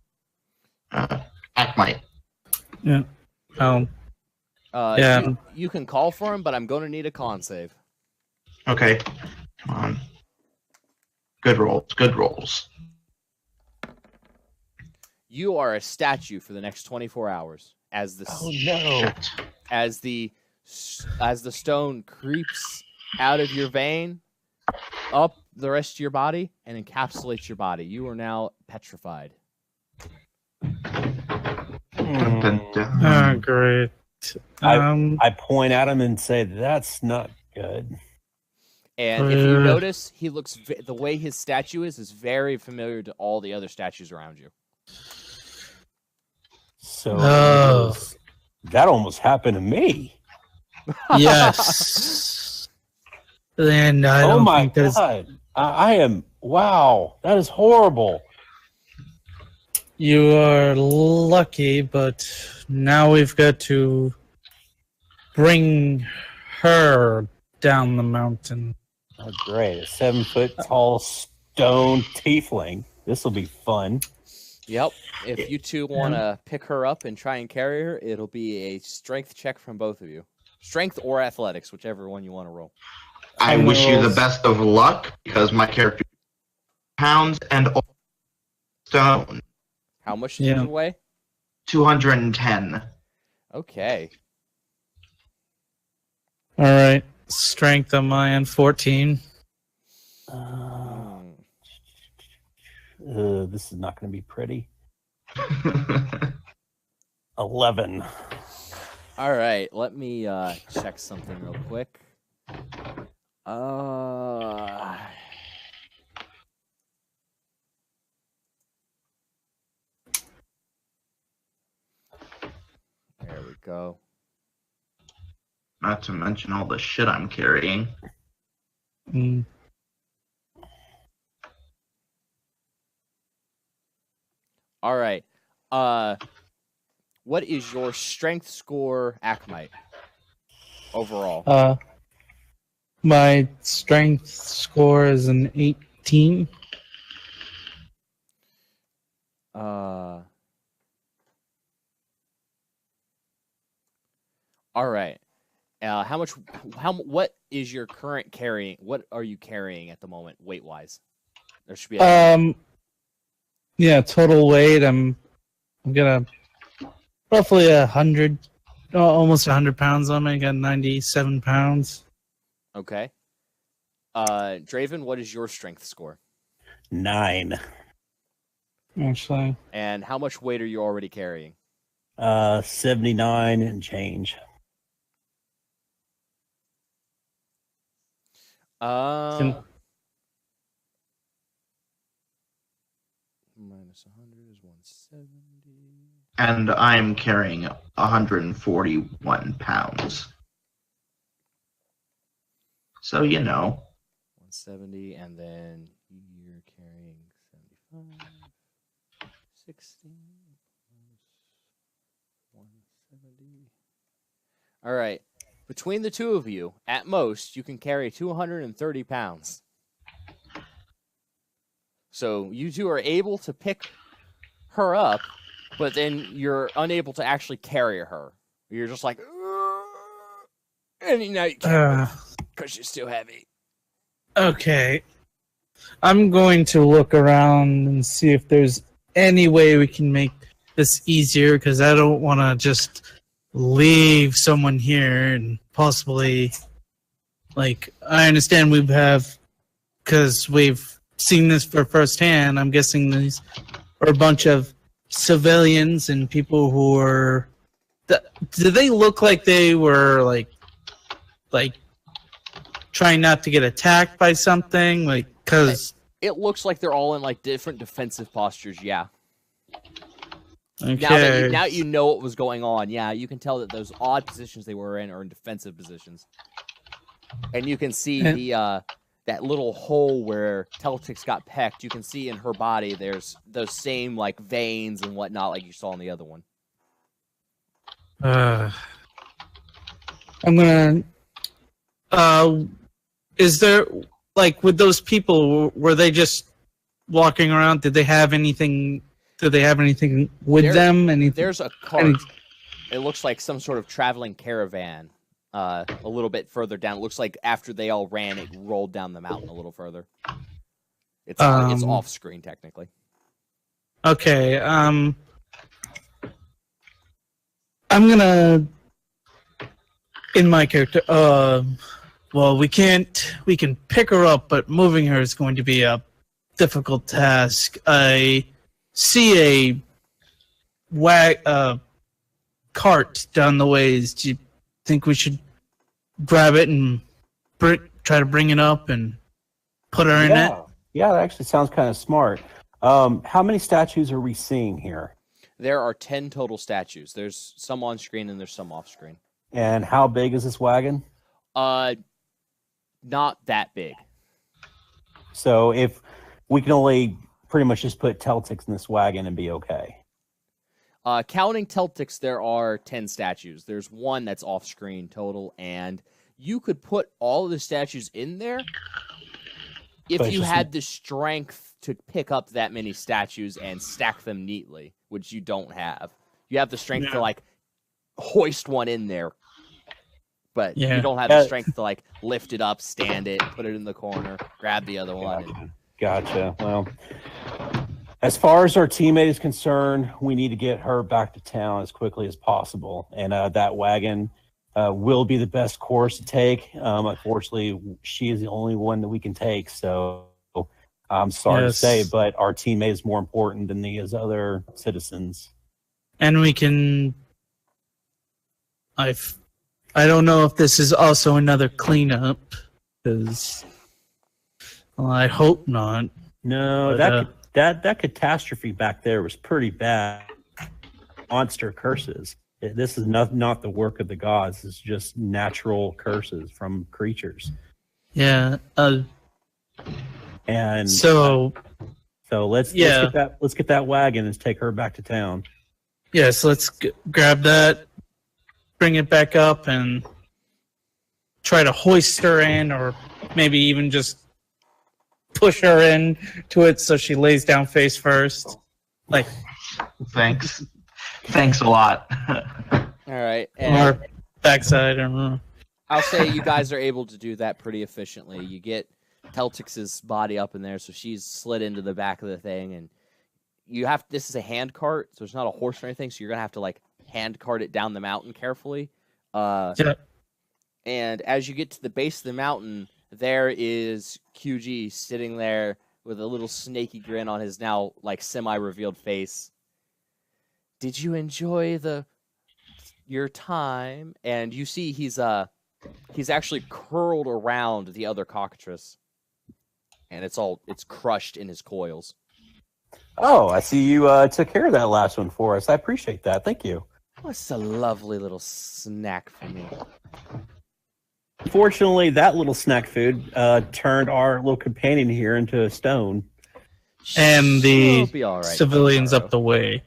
Akmite. Yeah. Yeah. You can call for him, but I'm going to need a con save. Okay. Come on. Good rolls. Good rolls. You are a statue for the next 24 hours as the Shit. as the stone creeps out of your vein, up the rest of your body, and encapsulates your body. You are now petrified. Oh, great. I point at him and say, "That's not good." And if you notice, he looks the way his statue is very familiar to all the other statues around you. So Oh. that almost happened to me. Yes. And I Oh don't my think there's. god! I am. Wow, that is horrible. You are lucky, but now we've got to bring her down the mountain. Oh, great! A 7-foot tall stone tiefling. This will be fun. Yep. If you two want to pick her up and try and carry her, it'll be a strength check from both of you. Strength or athletics, whichever one you want to roll. I wish you the best of luck, because my character pounds and stone. How much did you weigh? 210. Okay. All right. Strength on my end, 14. This is not going to be pretty. 11. All right. Let me check something real quick. There we go. Not to mention all the shit I'm carrying. Mm. All right. What is your strength score, Akmite? Overall. My strength score is an 18. All right. What is your current carrying? What are you carrying at the moment, weight wise? There should be. Yeah, total weight. I'm gonna roughly 100, almost 100 pounds on me. I got 97 pounds. Okay. Draven, what is your strength score? 9. Actually, And how much weight are you already carrying? 79 and change. Minus 100 is 170. And I'm carrying 141 pounds. So, 170, and then you're carrying 75. 60 plus 170. All right. Between the two of you, at most, you can carry 230 pounds. So you two are able to pick her up, but then you're unable to actually carry her. You're just like, and now you can't because she's still heavy. okay. I'm going to look around and see if there's any way we can make this easier, because I don't want to just leave someone here and possibly, like, I understand because we've seen this for firsthand. I'm guessing these are a bunch of civilians and people who are. Do they look like they were like trying not to get attacked by something? Like, because it looks like they're all in like different defensive postures. Yeah. okay. Now you know what was going on. Yeah, you can tell that those odd positions they were in are in defensive positions, and you can see the that little hole where Teltix got pecked. You can see in her body there's those same like veins and whatnot, like you saw in the other one. I'm gonna. Is there, like, with those people? Were they just walking around? Did they have anything? Do they have anything with them? There's a cart. It looks like some sort of traveling caravan. A little bit further down. It looks like after they all ran, it rolled down the mountain a little further. It's off screen technically. Okay. I'm gonna, in my character. Well, we can pick her up, but moving her is going to be a difficult task. I see a cart down the ways. Do you think we should grab it and try to bring it up and put her in it? Yeah, that actually sounds kind of smart. How many statues are we seeing here? There are 10 total statues. There's some on screen and there's some off screen. And how big is this wagon? Not that big. So if we can only pretty much just put Teltix in this wagon and be okay. Counting Teltix, there are 10 statues. There's one that's off screen total, and you could put all of the statues in there if you had the strength to pick up that many statues and stack them neatly, which you don't have. You have the strength to like hoist one in there, but you don't have the strength to like lift it up, stand it, put it in the corner, grab the other one. Gotcha. Well, as far as our teammate is concerned, we need to get her back to town as quickly as possible. And that wagon will be the best course to take. Unfortunately, she is the only one that we can take. So I'm sorry to say, but our teammate is more important than these other citizens. And we can... I don't know if this is also another cleanup, because I hope not. No, but, that catastrophe back there was pretty bad. Monster curses. This is not the work of the gods. It's just natural curses from creatures. Yeah. And so let's get that wagon and take her back to town. Yes, let's grab that, bring it back up, and try to hoist her in, or maybe even just push her in to it so she lays down face first. Like, Thanks a lot. All right. Or backside, I don't know. I'll say you guys are able to do that pretty efficiently. You get Teltix's body up in there, so she's slid into the back of the thing, and you have, this is a hand cart, so it's not a horse or anything, so you're gonna have to like hand cart it down the mountain carefully. Yeah. And as you get to the base of the mountain, there is QG sitting there with a little snaky grin on his now like semi-revealed face. Did you enjoy your time? And you see he's actually curled around the other cockatrice, and it's crushed in his coils. Oh, I see you took care of that last one for us. I appreciate that. Thank you. What's a lovely little snack for me? Fortunately, that little snack food turned our little companion here into a stone. And the They'll be all right civilians tomorrow. up the way.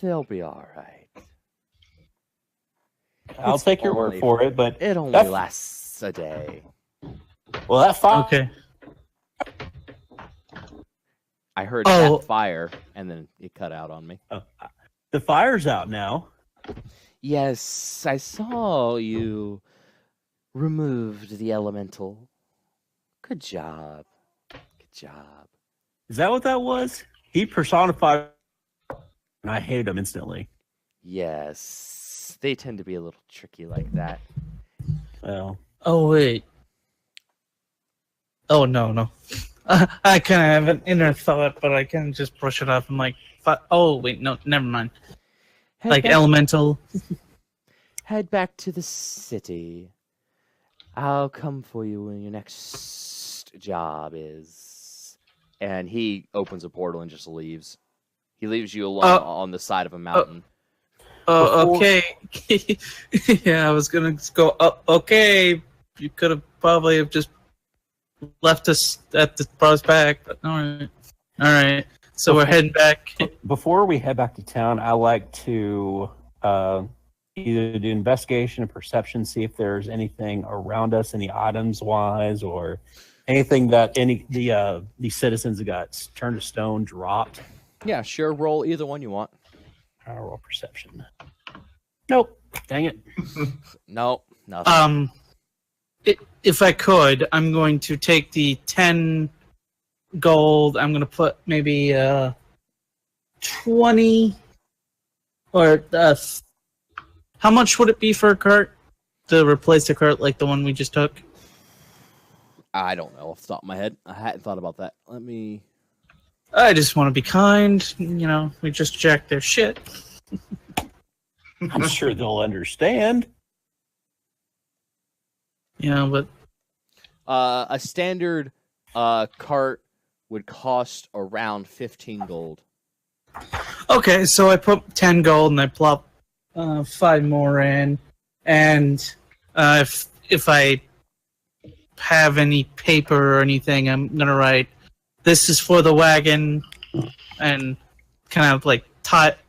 They'll be all right. I'll It's take your only- word for it, but It only That's- lasts a day. well, that fire. Okay. I heard Oh. that fire, and then it cut out on me. The fire's out now. Yes, I saw you removed the elemental. Good job. Good job. Is that what that was? He personified, and I hated him instantly. Yes, they tend to be a little tricky like that. Well, Oh, wait. Oh, no. I kind of have an inner thought, but I can just brush it off. I'm like, oh, wait, no, never mind. Like elemental. Head back to the city. I'll come for you when your next job is. And he opens a portal and just leaves. He leaves you alone on the side of a mountain. Oh, Before- okay. Yeah, I was gonna go. Okay, you could have probably have just left us at the brought us back, but all right. So we're heading back. before we head back to town, I like to either do investigation or perception, see if there's anything around us, any items wise, or anything that the citizens that got turned to stone dropped. Yeah, sure. Roll either one you want. I'll roll perception. Nope. Dang it. No, nothing. If I could, I'm going to take the 10 gold. I'm going to put maybe 20 or how much would it be for a cart to replace a cart like the one we just took? I don't know off the top of my head. I hadn't thought about that. Let me. I just want to be kind. You know, we just jacked their shit. I'm sure they'll understand. You know, but A standard cart would cost around 15 gold. okay. So I put 10 gold and I plop 5 more in, and if I have any paper or anything, I'm gonna write, "This is for the wagon," and kind of like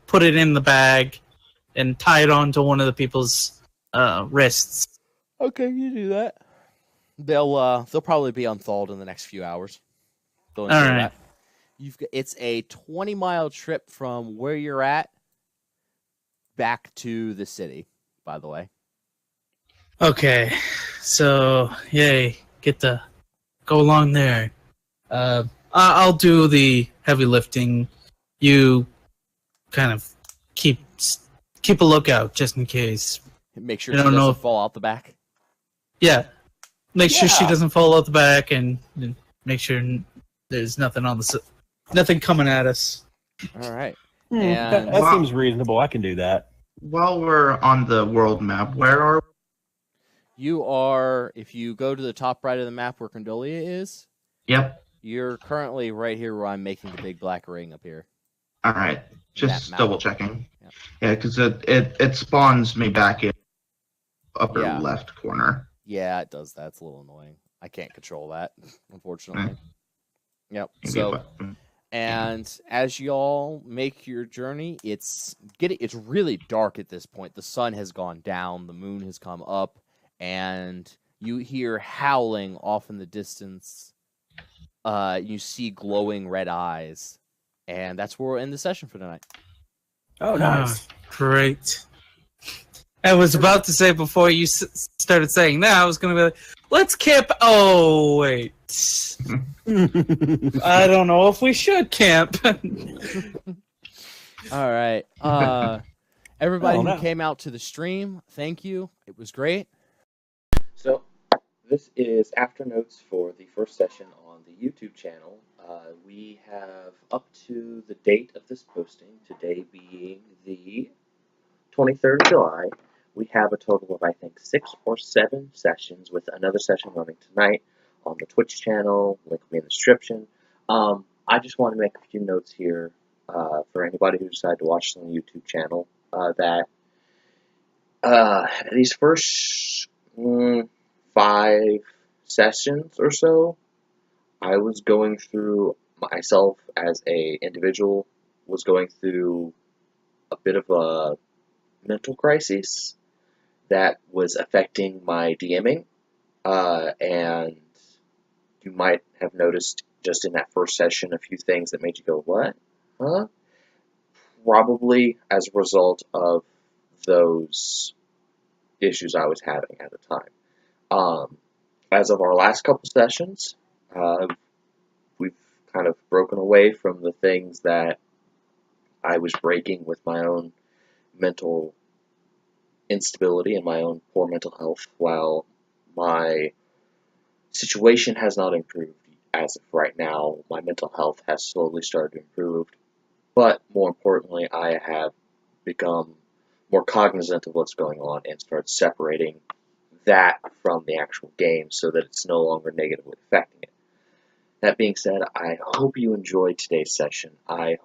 put it in the bag and tie it onto one of the people's wrists. Okay, you do that. They'll probably be unthawed in the next few hours. They'll enjoy All right. that. It's a 20-mile trip from where you're at back to the city, by the way. Okay, so yay, get to go along there. I'll do the heavy lifting. You kind of keep a lookout just in case. Make sure I she don't doesn't know. fall out the back. Yeah, make sure she Yeah. doesn't fall out the back, and make sure there's nothing nothing coming at us. All right. That, And- that seems reasonable. I can do that. While we're on the world map, where are You are, if you go to the top right of the map where Condolia is, Yep. you're currently right here where I'm making the big black ring up here. All right. Just map. double checking. Yep. Yeah, because it spawns me back in upper Yeah. left corner. Yeah, it does that. It's a little annoying. I can't control that, unfortunately. Yep. Maybe So, if I- and as y'all make your journey, it's really dark at this point. The sun has gone down, the moon has come up, and you hear howling off in the distance. You see glowing red eyes, and that's where we'll end the session for tonight. Oh, nice. Great. I was about to say before you started saying that, I was going to be like, let's camp. Oh, wait. I don't know if we should camp. All right. Everybody Oh, who no. came out to the stream, thank you. It was great. So, this is after notes for the first session on the YouTube channel. We have up to the date of this posting, today being the 23rd of July, we have a total of, I think, 6 or 7 sessions, with another session running tonight on the Twitch channel. Link will be in the description. I just want to make a few notes here for anybody who decided to watch this on the YouTube channel, that these first 5 sessions or so, I was going through, myself as a individual, was going through a bit of a mental crisis that was affecting my DMing, and you might have noticed just in that first session a few things that made you go, what? Huh? Probably as a result of those issues I was having at the time. As of our last couple sessions, we've kind of broken away from the things that I was breaking with my own mental instability and my own poor mental health, while my situation has not improved as of right now. My mental health has slowly started to improve, but more importantly, I have become more cognizant of what's going on and started separating that from the actual game so that it's no longer negatively affecting it. That being said, I hope you enjoyed today's session. I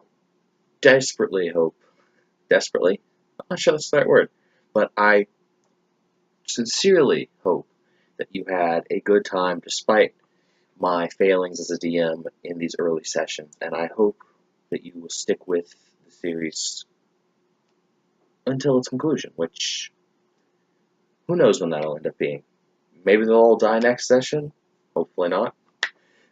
desperately hope, I'm not sure that's the right word, but I sincerely hope that you had a good time despite my failings as a DM in these early sessions, and I hope that you will stick with the series until its conclusion, which, who knows when that'll end up being. Maybe they'll all die next session, hopefully not.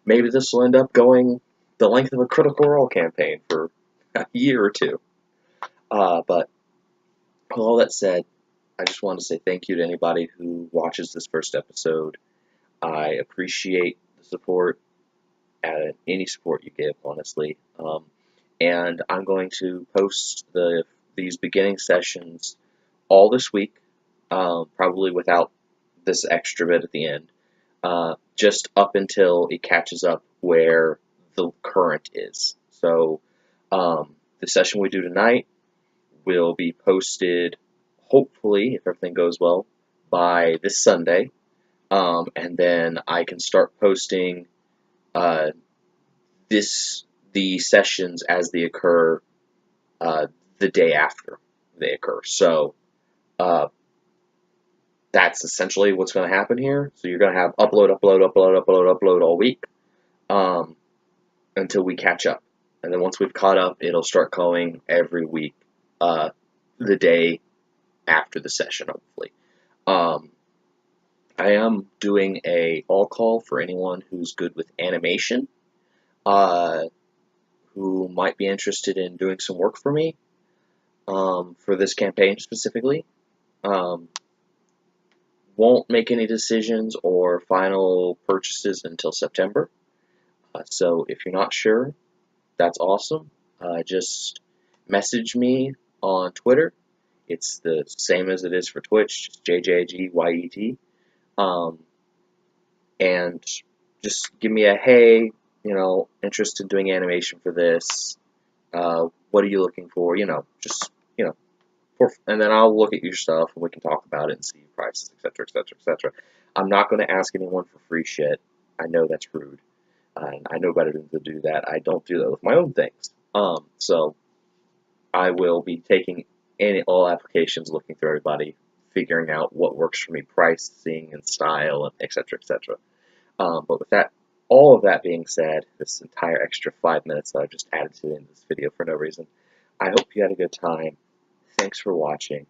Maybe this will end up going the length of a Critical Role campaign for a year or two. But with all that said, I just want to say thank you to anybody who watches this first episode. I appreciate the support, any support you give, honestly. And I'm going to post these beginning sessions all this week, probably without this extra bit at the end, just up until it catches up where the current is. So the session we do tonight will be posted, hopefully, if everything goes well, by this Sunday. And then I can start posting the sessions as they occur the day after they occur. So that's essentially what's going to happen here. So you're going to have upload all week until we catch up. And then once we've caught up, it'll start going every week the day after the session, hopefully. I am doing a all call for anyone who's good with animation, who might be interested in doing some work for me for this campaign specifically. Won't make any decisions or final purchases until September. So if you're not sure, that's awesome. Just message me on Twitter. It's the same as it is for Twitch, just JJGYET. And just give me a, hey, interested in doing animation for this. What are you looking for? And then I'll look at your stuff and we can talk about it and see prices, etc., etc., etc. I'm not going to ask anyone for free shit. I know that's rude. And I know better than to do that. I don't do that with my own things. So I will be taking all applications, looking through everybody, figuring out what works for me, pricing and style, etc., etc. But with that, all of that being said, this entire extra 5 minutes that I've just added to the end of this video for no reason, I hope you had a good time. Thanks for watching.